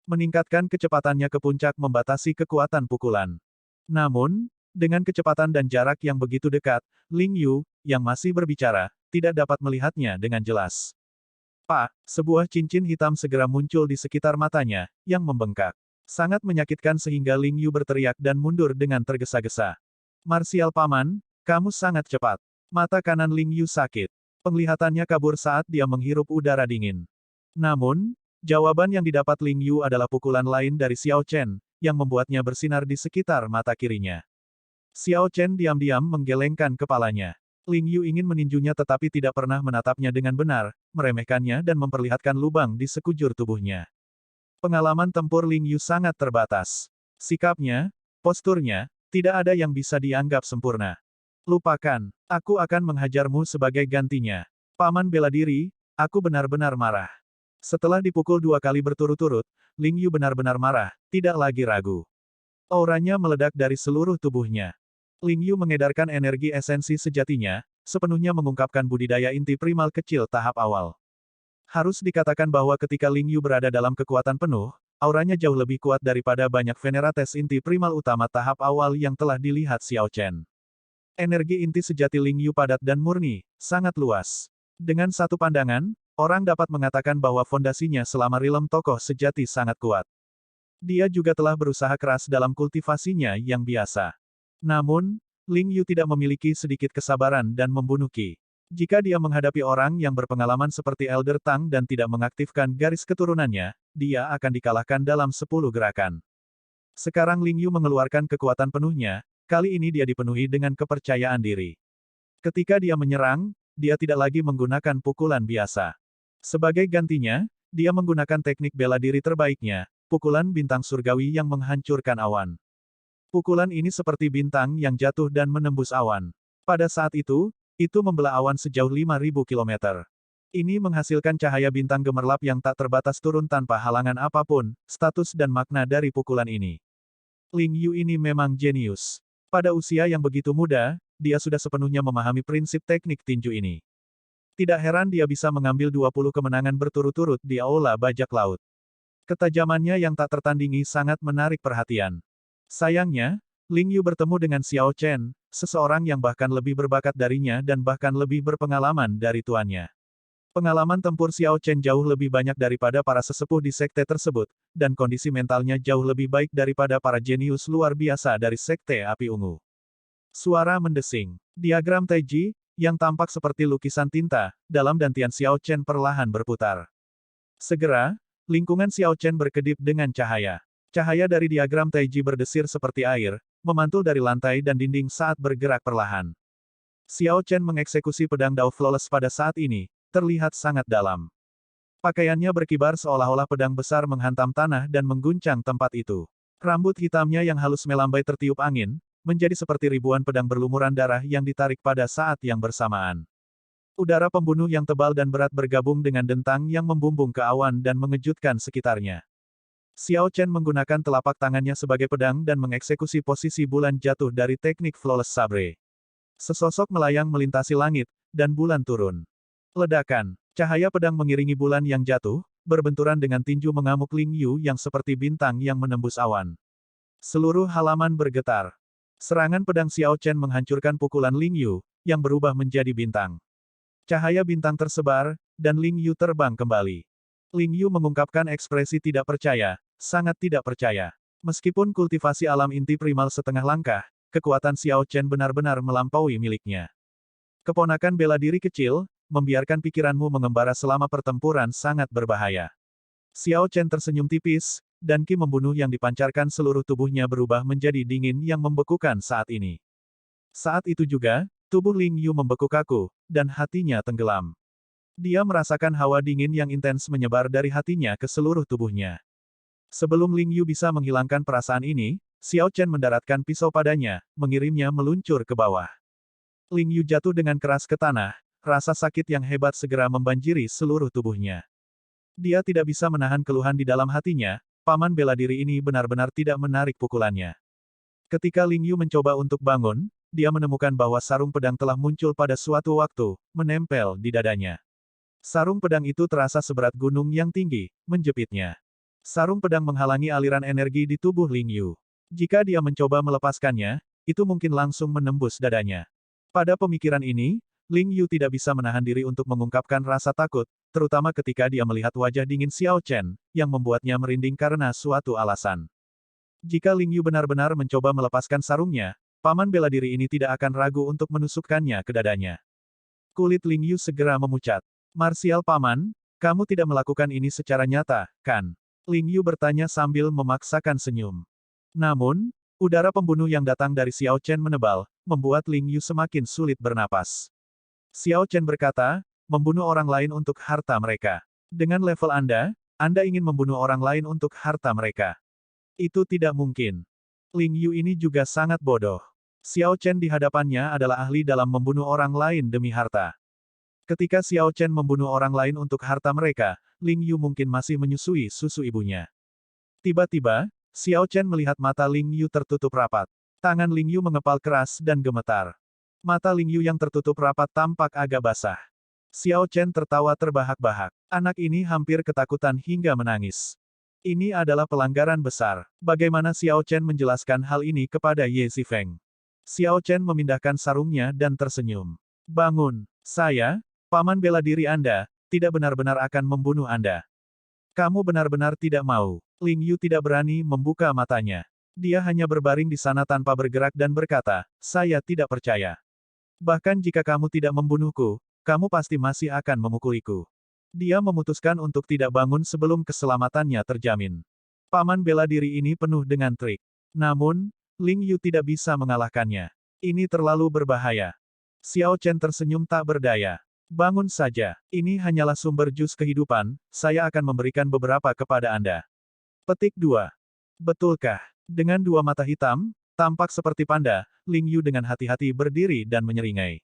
Meningkatkan kecepatannya ke puncak membatasi kekuatan pukulan. Namun, dengan kecepatan dan jarak yang begitu dekat, Ling Yu, yang masih berbicara, tidak dapat melihatnya dengan jelas. Pak, sebuah cincin hitam segera muncul di sekitar matanya, yang membengkak. Sangat menyakitkan sehingga Ling Yu berteriak dan mundur dengan tergesa-gesa. Marsial Paman, kamu sangat cepat. Mata kanan Ling Yu sakit. Penglihatannya kabur saat dia menghirup udara dingin. Namun, jawaban yang didapat Ling Yu adalah pukulan lain dari Xiao Chen, yang membuatnya bersinar di sekitar mata kirinya. Xiao Chen diam-diam menggelengkan kepalanya. Ling Yu ingin meninjunya tetapi tidak pernah menatapnya dengan benar, meremehkannya dan memperlihatkan lubang di sekujur tubuhnya. Pengalaman tempur Ling Yu sangat terbatas. Sikapnya, posturnya, tidak ada yang bisa dianggap sempurna. Lupakan, aku akan menghajarmu sebagai gantinya. Paman bela diri, aku benar-benar marah. Setelah dipukul 2 kali berturut-turut, Ling Yu benar-benar marah, tidak lagi ragu. Auranya meledak dari seluruh tubuhnya. Ling Yu mengedarkan energi esensi sejatinya, sepenuhnya mengungkapkan budidaya inti primal kecil tahap awal. Harus dikatakan bahwa ketika Ling Yu berada dalam kekuatan penuh, auranya jauh lebih kuat daripada banyak Venerates inti primal utama tahap awal yang telah dilihat Xiao Chen. Energi inti sejati Ling Yu padat dan murni, sangat luas. Dengan satu pandangan, orang dapat mengatakan bahwa fondasinya selama rilem tokoh sejati sangat kuat. Dia juga telah berusaha keras dalam kultivasinya yang biasa. Namun, Ling Yu tidak memiliki sedikit kesabaran dan membunuh Qi. Jika dia menghadapi orang yang berpengalaman seperti Elder Tang dan tidak mengaktifkan garis keturunannya, dia akan dikalahkan dalam 10 gerakan. Sekarang Ling Yu mengeluarkan kekuatan penuhnya, kali ini dia dipenuhi dengan kepercayaan diri. Ketika dia menyerang, dia tidak lagi menggunakan pukulan biasa. Sebagai gantinya, dia menggunakan teknik bela diri terbaiknya, pukulan bintang surgawi yang menghancurkan awan. Pukulan ini seperti bintang yang jatuh dan menembus awan. Pada saat itu membelah awan sejauh 5.000 km. Ini menghasilkan cahaya bintang gemerlap yang tak terbatas turun tanpa halangan apapun, status dan makna dari pukulan ini. Ling Yu ini memang jenius. Pada usia yang begitu muda, dia sudah sepenuhnya memahami prinsip teknik tinju ini. Tidak heran dia bisa mengambil 20 kemenangan berturut-turut di aula bajak laut. Ketajamannya yang tak tertandingi sangat menarik perhatian. Sayangnya, Ling Yu bertemu dengan Xiao Chen, seseorang yang bahkan lebih berbakat darinya dan bahkan lebih berpengalaman dari tuannya. Pengalaman tempur Xiao Chen jauh lebih banyak daripada para sesepuh di sekte tersebut, dan kondisi mentalnya jauh lebih baik daripada para jenius luar biasa dari sekte api ungu. Suara mendesing. Diagram Taiji, yang tampak seperti lukisan tinta, dalam dantian Xiao Chen perlahan berputar. Segera, lingkungan Xiao Chen berkedip dengan cahaya. Cahaya dari diagram Taiji berdesir seperti air, memantul dari lantai dan dinding saat bergerak perlahan. Xiao Chen mengeksekusi pedang Dao Flawless pada saat ini, terlihat sangat dalam. Pakaiannya berkibar seolah-olah pedang besar menghantam tanah dan mengguncang tempat itu. Rambut hitamnya yang halus melambai tertiup angin, menjadi seperti ribuan pedang berlumuran darah yang ditarik pada saat yang bersamaan. Udara pembunuh yang tebal dan berat bergabung dengan dentang yang membumbung ke awan dan mengejutkan sekitarnya. Xiao Chen menggunakan telapak tangannya sebagai pedang dan mengeksekusi posisi bulan jatuh dari teknik Flawless Sabre. Sesosok melayang melintasi langit, dan bulan turun. Ledakan. Cahaya pedang mengiringi bulan yang jatuh, berbenturan dengan tinju mengamuk Ling Yu yang seperti bintang yang menembus awan. Seluruh halaman bergetar. Serangan pedang Xiao Chen menghancurkan pukulan Ling Yu, yang berubah menjadi bintang. Cahaya bintang tersebar, dan Ling Yu terbang kembali. Ling Yu mengungkapkan ekspresi tidak percaya, sangat tidak percaya. Meskipun kultivasi alam inti primal setengah langkah, kekuatan Xiao Chen benar-benar melampaui miliknya. Keponakan bela diri kecil, membiarkan pikiranmu mengembara selama pertempuran sangat berbahaya. Xiao Chen tersenyum tipis, dan ki membunuh yang dipancarkan seluruh tubuhnya berubah menjadi dingin yang membekukan saat ini. Saat itu juga, tubuh Ling Yu membeku kaku, dan hatinya tenggelam. Dia merasakan hawa dingin yang intens menyebar dari hatinya ke seluruh tubuhnya. Sebelum Ling Yu bisa menghilangkan perasaan ini, Xiao Chen mendaratkan pisau padanya, mengirimnya meluncur ke bawah. Ling Yu jatuh dengan keras ke tanah, rasa sakit yang hebat segera membanjiri seluruh tubuhnya. Dia tidak bisa menahan keluhan di dalam hatinya, paman bela diri ini benar-benar tidak menarik pukulannya. Ketika Ling Yu mencoba untuk bangun, dia menemukan bahwa sarung pedang telah muncul pada suatu waktu, menempel di dadanya. Sarung pedang itu terasa seberat gunung yang tinggi, menjepitnya. Sarung pedang menghalangi aliran energi di tubuh Ling Yu. Jika dia mencoba melepaskannya, itu mungkin langsung menembus dadanya. Pada pemikiran ini, Ling Yu tidak bisa menahan diri untuk mengungkapkan rasa takut, terutama ketika dia melihat wajah dingin Xiao Chen, yang membuatnya merinding karena suatu alasan. Jika Ling Yu benar-benar mencoba melepaskan sarungnya, paman bela diri ini tidak akan ragu untuk menusukkannya ke dadanya. Kulit Ling Yu segera memucat. Marsial paman, kamu tidak melakukan ini secara nyata, kan? Ling Yu bertanya sambil memaksakan senyum. Namun, udara pembunuh yang datang dari Xiao Chen menebal, membuat Ling Yu semakin sulit bernapas. Xiao Chen berkata, membunuh orang lain untuk harta mereka. Dengan level Anda ingin membunuh orang lain untuk harta mereka. Itu tidak mungkin. Ling Yu ini juga sangat bodoh. Xiao Chen di hadapannya adalah ahli dalam membunuh orang lain demi harta. Ketika Xiao Chen membunuh orang lain untuk harta mereka, Ling Yu mungkin masih menyusui susu ibunya. Tiba-tiba, Xiao Chen melihat mata Ling Yu tertutup rapat. Tangan Ling Yu mengepal keras dan gemetar. Mata Ling Yu yang tertutup rapat tampak agak basah. Xiao Chen tertawa terbahak-bahak. Anak ini hampir ketakutan hingga menangis. Ini adalah pelanggaran besar. Bagaimana Xiao Chen menjelaskan hal ini kepada Ye Zifeng? Xiao Chen memindahkan sarungnya dan tersenyum. Bangun. Saya, paman bela diri Anda, tidak benar-benar akan membunuh Anda. Kamu benar-benar tidak mau. Ling Yu tidak berani membuka matanya. Dia hanya berbaring di sana tanpa bergerak dan berkata, saya tidak percaya. Bahkan jika kamu tidak membunuhku, kamu pasti masih akan memukuliku. Dia memutuskan untuk tidak bangun sebelum keselamatannya terjamin. Paman bela diri ini penuh dengan trik. Namun, Ling Yu tidak bisa mengalahkannya. Ini terlalu berbahaya. Xiao Chen tersenyum tak berdaya. Bangun saja. Ini hanyalah sumber jus kehidupan, saya akan memberikan beberapa kepada Anda. Petik 2. Betulkah? Dengan dua mata hitam, tampak seperti panda, Ling Yu dengan hati-hati berdiri dan menyeringai.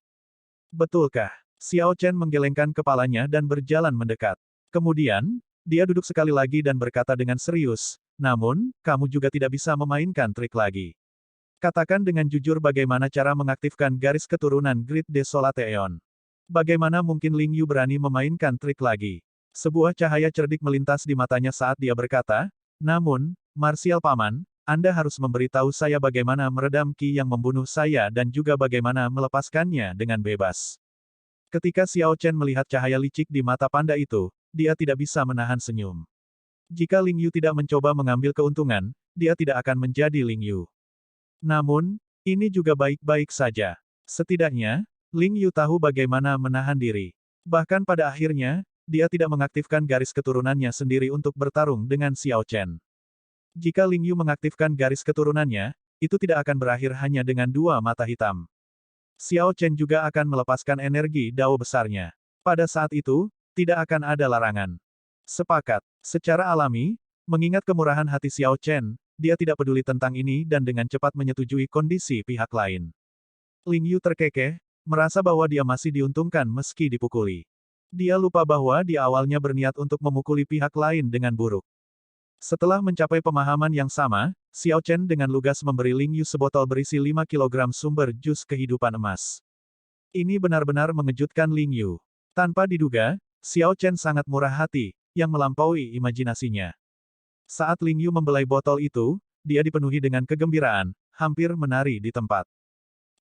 Betulkah? Xiao Chen menggelengkan kepalanya dan berjalan mendekat. Kemudian, dia duduk sekali lagi dan berkata dengan serius, namun, kamu juga tidak bisa memainkan trik lagi. Katakan dengan jujur bagaimana cara mengaktifkan garis keturunan Grid Desolate Aeon. Bagaimana mungkin Ling Yu berani memainkan trik lagi? Sebuah cahaya cerdik melintas di matanya saat dia berkata, namun, Marsial Paman, Anda harus memberitahu saya bagaimana meredam Qi yang membunuh saya dan juga bagaimana melepaskannya dengan bebas. Ketika Xiao Chen melihat cahaya licik di mata panda itu, dia tidak bisa menahan senyum. Jika Ling Yu tidak mencoba mengambil keuntungan, dia tidak akan menjadi Ling Yu. Namun, ini juga baik-baik saja. Setidaknya, Ling Yu tahu bagaimana menahan diri. Bahkan pada akhirnya, dia tidak mengaktifkan garis keturunannya sendiri untuk bertarung dengan Xiao Chen. Jika Ling Yu mengaktifkan garis keturunannya, itu tidak akan berakhir hanya dengan dua mata hitam. Xiao Chen juga akan melepaskan energi dao besarnya. Pada saat itu, tidak akan ada larangan. Sepakat. Secara alami, mengingat kemurahan hati Xiao Chen, dia tidak peduli tentang ini dan dengan cepat menyetujui kondisi pihak lain. Ling Yu terkekeh, merasa bahwa dia masih diuntungkan meski dipukuli. Dia lupa bahwa dia awalnya berniat untuk memukuli pihak lain dengan buruk. Setelah mencapai pemahaman yang sama, Xiao Chen dengan lugas memberi Ling Yu sebotol berisi 5 kg sumber jus kehidupan emas. Ini benar-benar mengejutkan Ling Yu. Tanpa diduga, Xiao Chen sangat murah hati, yang melampaui imajinasinya. Saat Ling Yu membelai botol itu, dia dipenuhi dengan kegembiraan, hampir menari di tempat.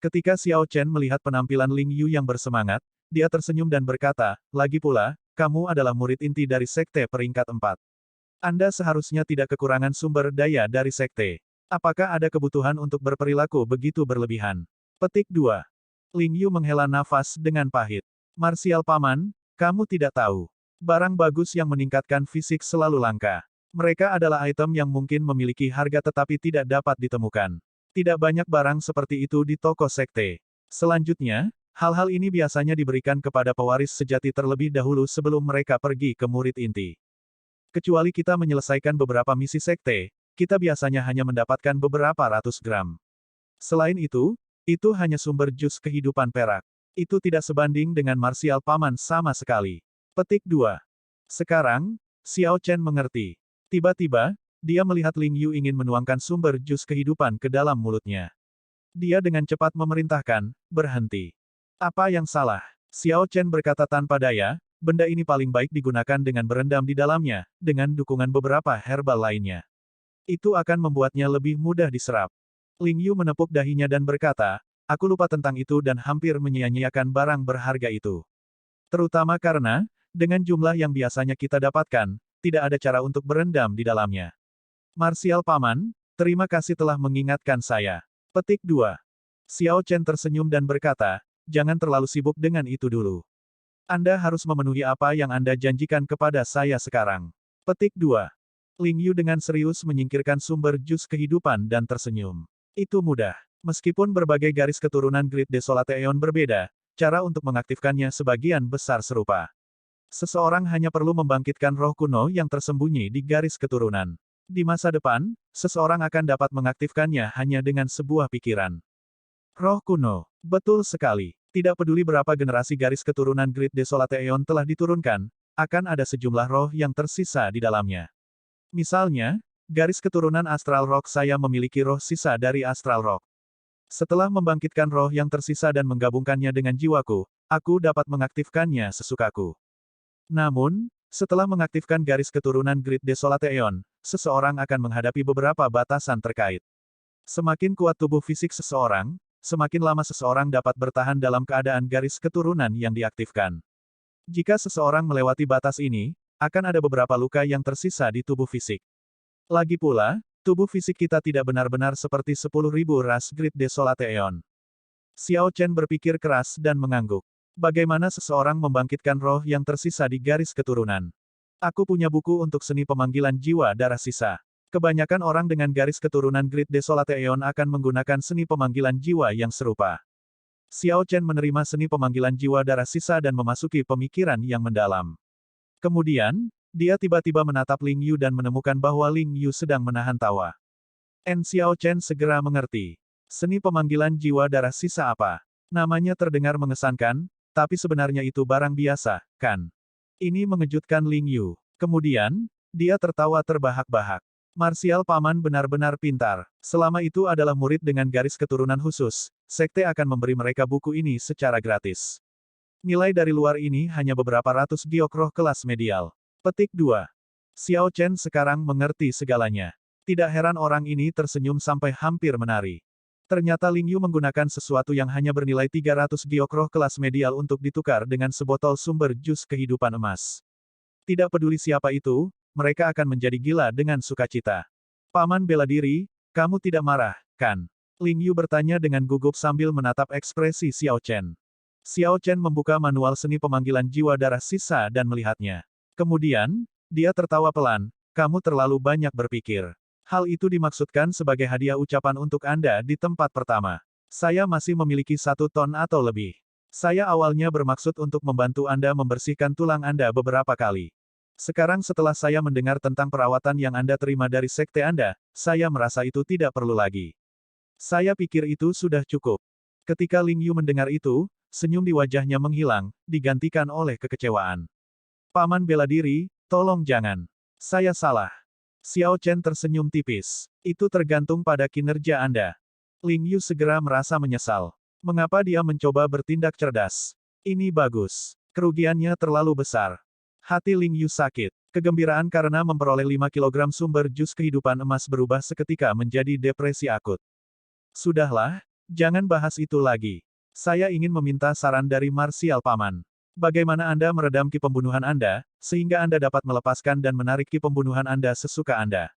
Ketika Xiao Chen melihat penampilan Ling Yu yang bersemangat, dia tersenyum dan berkata, lagi pula, kamu adalah murid inti dari Sekte peringkat 4. Anda seharusnya tidak kekurangan sumber daya dari Sekte. Apakah ada kebutuhan untuk berperilaku begitu berlebihan? Petik 2. Ling Yu menghela nafas dengan pahit. Marsial Paman, kamu tidak tahu. Barang bagus yang meningkatkan fisik selalu langka. Mereka adalah item yang mungkin memiliki harga tetapi tidak dapat ditemukan. Tidak banyak barang seperti itu di toko sekte. Selanjutnya, hal-hal ini biasanya diberikan kepada pewaris sejati terlebih dahulu sebelum mereka pergi ke murid inti. Kecuali kita menyelesaikan beberapa misi sekte, kita biasanya hanya mendapatkan beberapa ratus gram. Selain itu hanya sumber jus kehidupan perak. Itu tidak sebanding dengan Marsial Paman sama sekali. Petik 2. Sekarang, Xiao Chen mengerti. Tiba-tiba, dia melihat Ling Yu ingin menuangkan sumber jus kehidupan ke dalam mulutnya. Dia dengan cepat memerintahkan, berhenti. Apa yang salah? Xiao Chen berkata tanpa daya, benda ini paling baik digunakan dengan berendam di dalamnya, dengan dukungan beberapa herbal lainnya. Itu akan membuatnya lebih mudah diserap. Ling Yu menepuk dahinya dan berkata, aku lupa tentang itu dan hampir menyia-nyiakan barang berharga itu. Terutama karena, dengan jumlah yang biasanya kita dapatkan, tidak ada cara untuk berendam di dalamnya. Marsial Paman, terima kasih telah mengingatkan saya. Petik 2. Xiao Chen tersenyum dan berkata, jangan terlalu sibuk dengan itu dulu. Anda harus memenuhi apa yang Anda janjikan kepada saya sekarang. Petik 2. Ling Yu dengan serius menyingkirkan sumber jus kehidupan dan tersenyum. Itu mudah. Meskipun berbagai garis keturunan Grid Desolate Aeon berbeda, cara untuk mengaktifkannya sebagian besar serupa. Seseorang hanya perlu membangkitkan roh kuno yang tersembunyi di garis keturunan. Di masa depan, seseorang akan dapat mengaktifkannya hanya dengan sebuah pikiran. Roh kuno. Betul sekali. Tidak peduli berapa generasi garis keturunan Grid Desolate Aeon telah diturunkan, akan ada sejumlah roh yang tersisa di dalamnya. Misalnya, garis keturunan Astral Rock saya memiliki roh sisa dari Astral Rock. Setelah membangkitkan roh yang tersisa dan menggabungkannya dengan jiwaku, aku dapat mengaktifkannya sesukaku. Namun, setelah mengaktifkan garis keturunan Grid Desolate Aeon, seseorang akan menghadapi beberapa batasan terkait. Semakin kuat tubuh fisik seseorang, semakin lama seseorang dapat bertahan dalam keadaan garis keturunan yang diaktifkan. Jika seseorang melewati batas ini, akan ada beberapa luka yang tersisa di tubuh fisik. Lagi pula, tubuh fisik kita tidak benar-benar seperti 10.000 ras Grid Desolate Aeon. Xiao Chen berpikir keras dan mengangguk. Bagaimana seseorang membangkitkan roh yang tersisa di garis keturunan? Aku punya buku untuk seni pemanggilan jiwa darah sisa. Kebanyakan orang dengan garis keturunan Grid Desolate Aeon akan menggunakan seni pemanggilan jiwa yang serupa. Xiao Chen menerima seni pemanggilan jiwa darah sisa dan memasuki pemikiran yang mendalam. Kemudian, dia tiba-tiba menatap Ling Yu dan menemukan bahwa Ling Yu sedang menahan tawa. Xiao Chen segera mengerti. Seni pemanggilan jiwa darah sisa apa? Namanya terdengar mengesankan, Tapi sebenarnya itu barang biasa, kan? Ini mengejutkan Ling Yu. Kemudian, dia tertawa terbahak-bahak. Marsial Paman benar-benar pintar. Selama itu adalah murid dengan garis keturunan khusus, sekte akan memberi mereka buku ini secara gratis. Nilai dari luar ini hanya beberapa ratus giok roh kelas medial. Petik 2. Xiao Chen sekarang mengerti segalanya. Tidak heran orang ini tersenyum sampai hampir menari. Ternyata Ling Yu menggunakan sesuatu yang hanya bernilai 300 giok roh kelas medial untuk ditukar dengan sebotol sumber jus kehidupan emas. Tidak peduli siapa itu, mereka akan menjadi gila dengan sukacita. Paman bela diri, kamu tidak marah, kan? Ling Yu bertanya dengan gugup sambil menatap ekspresi Xiao Chen. Xiao Chen membuka manual seni pemanggilan jiwa darah sisa dan melihatnya. Kemudian, dia tertawa pelan, kamu terlalu banyak berpikir. Hal itu dimaksudkan sebagai hadiah ucapan untuk Anda di tempat pertama. Saya masih memiliki 1 ton atau lebih. Saya awalnya bermaksud untuk membantu Anda membersihkan tulang Anda beberapa kali. Sekarang setelah saya mendengar tentang perawatan yang Anda terima dari sekte Anda, saya merasa itu tidak perlu lagi. Saya pikir itu sudah cukup. Ketika Ling Yu mendengar itu, senyum di wajahnya menghilang, digantikan oleh kekecewaan. Paman bela diri, tolong jangan. Saya salah. Xiao Chen tersenyum tipis. Itu tergantung pada kinerja Anda. Ling Yu segera merasa menyesal. Mengapa dia mencoba bertindak cerdas? Ini bagus. Kerugiannya terlalu besar. Hati Ling Yu sakit. Kegembiraan karena memperoleh 5 kilogram sumber jus kehidupan emas berubah seketika menjadi depresi akut. Sudahlah, jangan bahas itu lagi. Saya ingin meminta saran dari Marsial Paman. Bagaimana Anda meredam ki pembunuhan Anda, sehingga Anda dapat melepaskan dan menarik ki pembunuhan Anda sesuka Anda?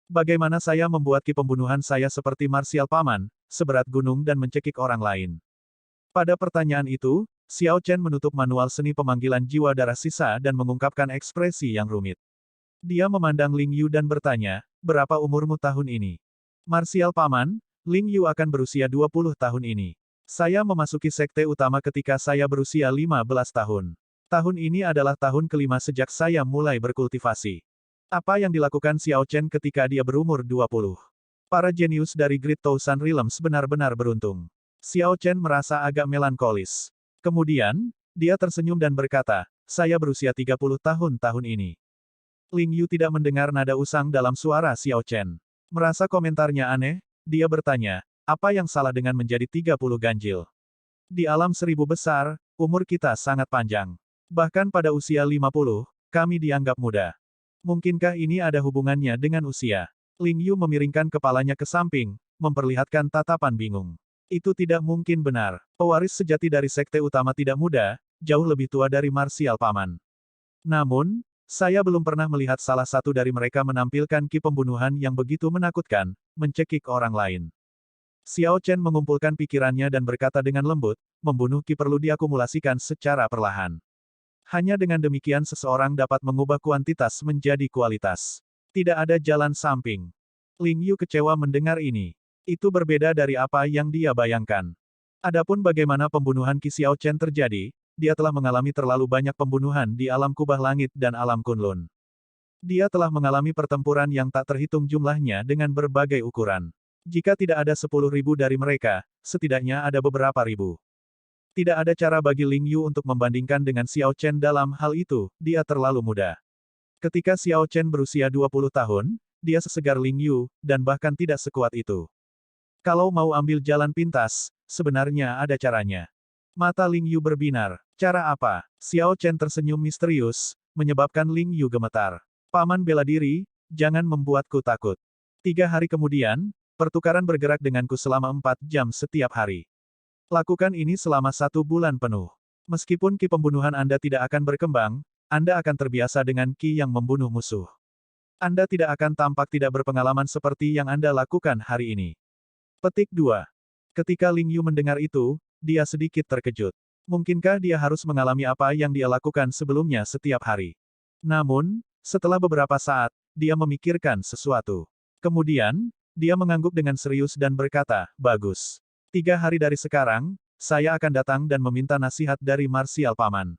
Bagaimana saya membuat ki pembunuhan saya seperti Marsial Paman, seberat gunung dan mencekik orang lain? Pada pertanyaan itu, Xiao Chen menutup manual seni pemanggilan jiwa darah sisa dan mengungkapkan ekspresi yang rumit. Dia memandang Ling Yu dan bertanya, berapa umurmu tahun ini? Marsial Paman, Ling Yu akan berusia 20 tahun ini. Saya memasuki sekte utama ketika saya berusia 15 tahun. Tahun ini adalah tahun kelima sejak saya mulai berkultivasi. Apa yang dilakukan Xiao Chen ketika dia berumur 20? Para jenius dari Great Thousand Realms benar-benar beruntung. Xiao Chen merasa agak melankolis. Kemudian, dia tersenyum dan berkata, saya berusia 30 tahun tahun ini. Ling Yu tidak mendengar nada usang dalam suara Xiao Chen. Merasa komentarnya aneh, dia bertanya, apa yang salah dengan menjadi 30 ganjil? Di alam 1000 besar, umur kita sangat panjang. Bahkan pada usia 50, kami dianggap muda. Mungkinkah ini ada hubungannya dengan usia? Ling Yu memiringkan kepalanya ke samping, memperlihatkan tatapan bingung. Itu tidak mungkin benar. Pewaris sejati dari sekte utama tidak muda, jauh lebih tua dari Marsial Paman. Namun, saya belum pernah melihat salah satu dari mereka menampilkan ki pembunuhan yang begitu menakutkan, mencekik orang lain. Xiao Chen mengumpulkan pikirannya dan berkata dengan lembut, membunuh ki perlu diakumulasikan secara perlahan. Hanya dengan demikian seseorang dapat mengubah kuantitas menjadi kualitas. Tidak ada jalan samping. Ling Yu kecewa mendengar ini. Itu berbeda dari apa yang dia bayangkan. Adapun bagaimana pembunuhan Qi Xiao Chen terjadi, dia telah mengalami terlalu banyak pembunuhan di alam kubah langit dan alam Kunlun. Dia telah mengalami pertempuran yang tak terhitung jumlahnya dengan berbagai ukuran. Jika tidak ada 10.000 dari mereka, setidaknya ada beberapa ribu. Tidak ada cara bagi Ling Yu untuk membandingkan dengan Xiao Chen dalam hal itu, dia terlalu muda. Ketika Xiao Chen berusia 20 tahun, dia sesegar Ling Yu, dan bahkan tidak sekuat itu. Kalau mau ambil jalan pintas, sebenarnya ada caranya. Mata Ling Yu berbinar. Cara apa? Xiao Chen tersenyum misterius, menyebabkan Ling Yu gemetar. Paman bela diri, jangan membuatku takut. 3 hari kemudian, pertukaran bergerak denganku selama 4 jam setiap hari. Lakukan ini selama 1 bulan penuh. Meskipun ki pembunuhan Anda tidak akan berkembang, Anda akan terbiasa dengan ki yang membunuh musuh. Anda tidak akan tampak tidak berpengalaman seperti yang Anda lakukan hari ini. Petik 2. Ketika Ling Yu mendengar itu, dia sedikit terkejut. Mungkinkah dia harus mengalami apa yang dia lakukan sebelumnya setiap hari? Namun, setelah beberapa saat, dia memikirkan sesuatu. Kemudian, dia mengangguk dengan serius dan berkata, bagus. 3 hari dari sekarang, saya akan datang dan meminta nasihat dari Marsial Paman.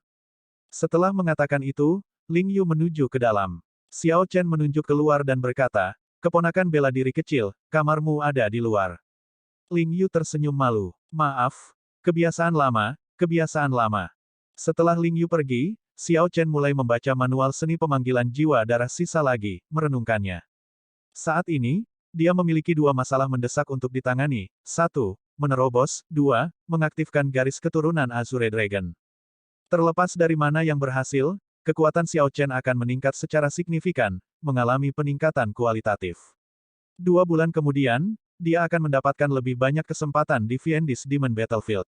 Setelah mengatakan itu, Ling Yu menuju ke dalam. Xiao Chen menunjuk keluar dan berkata, keponakan bela diri kecil, kamarmu ada di luar. Ling Yu tersenyum malu. Maaf, kebiasaan lama, kebiasaan lama. Setelah Ling Yu pergi, Xiao Chen mulai membaca manual seni pemanggilan jiwa darah sisa lagi, merenungkannya. Saat ini, dia memiliki dua masalah mendesak untuk ditangani. 1. Menerobos. 2. Mengaktifkan garis keturunan Azure Dragon. Terlepas dari mana yang berhasil, kekuatan Xiao Chen akan meningkat secara signifikan, mengalami peningkatan kualitatif. 2 bulan kemudian, dia akan mendapatkan lebih banyak kesempatan di Fiendis Demon Battlefield.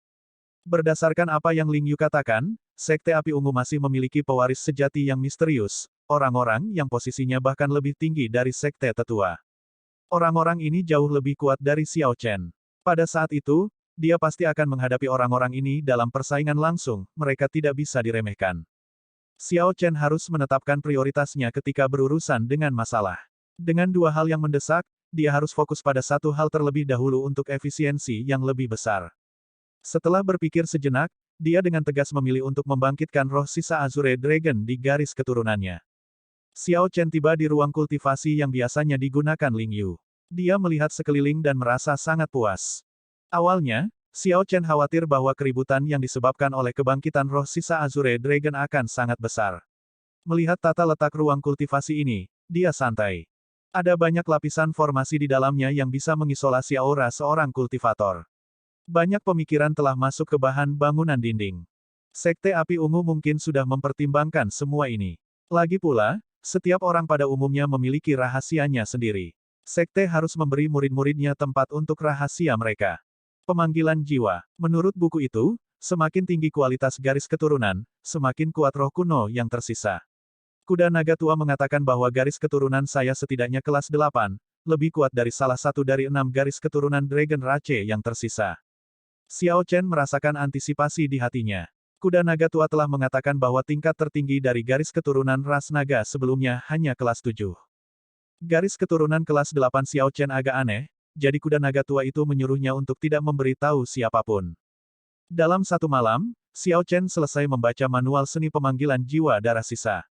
Berdasarkan apa yang Ling Yu katakan, Sekte Api Ungu masih memiliki pewaris sejati yang misterius, orang-orang yang posisinya bahkan lebih tinggi dari Sekte Tetua. Orang-orang ini jauh lebih kuat dari Xiao Chen. Pada saat itu, dia pasti akan menghadapi orang-orang ini dalam persaingan langsung, mereka tidak bisa diremehkan. Xiao Chen harus menetapkan prioritasnya ketika berurusan dengan masalah. Dengan dua hal yang mendesak, dia harus fokus pada satu hal terlebih dahulu untuk efisiensi yang lebih besar. Setelah berpikir sejenak, dia dengan tegas memilih untuk membangkitkan roh sisa Azure Dragon di garis keturunannya. Xiao Chen tiba di ruang kultivasi yang biasanya digunakan Ling Yu. Dia melihat sekeliling dan merasa sangat puas. Awalnya, Xiao Chen khawatir bahwa keributan yang disebabkan oleh kebangkitan roh sisa Azure Dragon akan sangat besar. Melihat tata letak ruang kultivasi ini, dia santai. Ada banyak lapisan formasi di dalamnya yang bisa mengisolasi aura seorang kultivator. Banyak pemikiran telah masuk ke bahan bangunan dinding. Sekte Api Ungu mungkin sudah mempertimbangkan semua ini. Lagi pula, setiap orang pada umumnya memiliki rahasianya sendiri. Sekte harus memberi murid-muridnya tempat untuk rahasia mereka. Pemanggilan jiwa. Menurut buku itu, semakin tinggi kualitas garis keturunan, semakin kuat roh kuno yang tersisa. Kuda naga tua mengatakan bahwa garis keturunan saya setidaknya kelas 8, lebih kuat dari salah satu dari 6 garis keturunan Dragon Rache yang tersisa. Xiao Chen merasakan antisipasi di hatinya. Kuda naga tua telah mengatakan bahwa tingkat tertinggi dari garis keturunan ras naga sebelumnya hanya kelas 7. Garis keturunan kelas 8 Xiao Chen agak aneh, jadi kuda naga tua itu menyuruhnya untuk tidak memberitahu siapapun. Dalam satu malam, Xiao Chen selesai membaca manual seni pemanggilan jiwa darah sisa.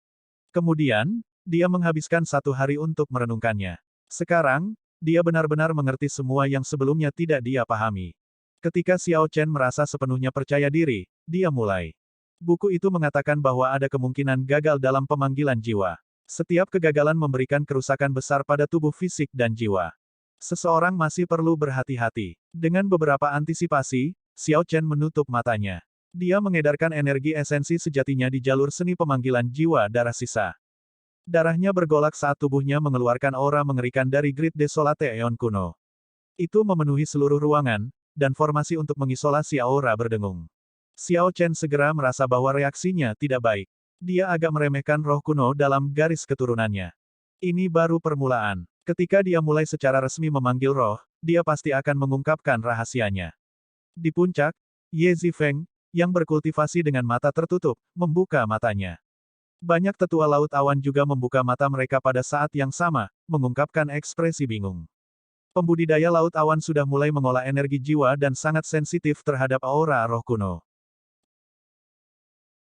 Kemudian, dia menghabiskan 1 hari untuk merenungkannya. Sekarang, dia benar-benar mengerti semua yang sebelumnya tidak dia pahami. Ketika Xiao Chen merasa sepenuhnya percaya diri, dia mulai. Buku itu mengatakan bahwa ada kemungkinan gagal dalam pemanggilan jiwa. Setiap kegagalan memberikan kerusakan besar pada tubuh fisik dan jiwa. Seseorang masih perlu berhati-hati. Dengan beberapa antisipasi, Xiao Chen menutup matanya. Dia mengedarkan energi esensi sejatinya di jalur seni pemanggilan jiwa darah sisa. Darahnya bergolak saat tubuhnya mengeluarkan aura mengerikan dari Grid Desolate Eon kuno. Itu memenuhi seluruh ruangan, dan formasi untuk mengisolasi aura berdengung. Xiao Chen segera merasa bahwa reaksinya tidak baik. Dia agak meremehkan roh kuno dalam garis keturunannya. Ini baru permulaan. Ketika dia mulai secara resmi memanggil roh, dia pasti akan mengungkapkan rahasianya. Di puncak, Ye Zifeng, yang berkultivasi dengan mata tertutup, membuka matanya. Banyak tetua Laut Awan juga membuka mata mereka pada saat yang sama, mengungkapkan ekspresi bingung. Pembudidaya Laut Awan sudah mulai mengolah energi jiwa dan sangat sensitif terhadap aura roh kuno.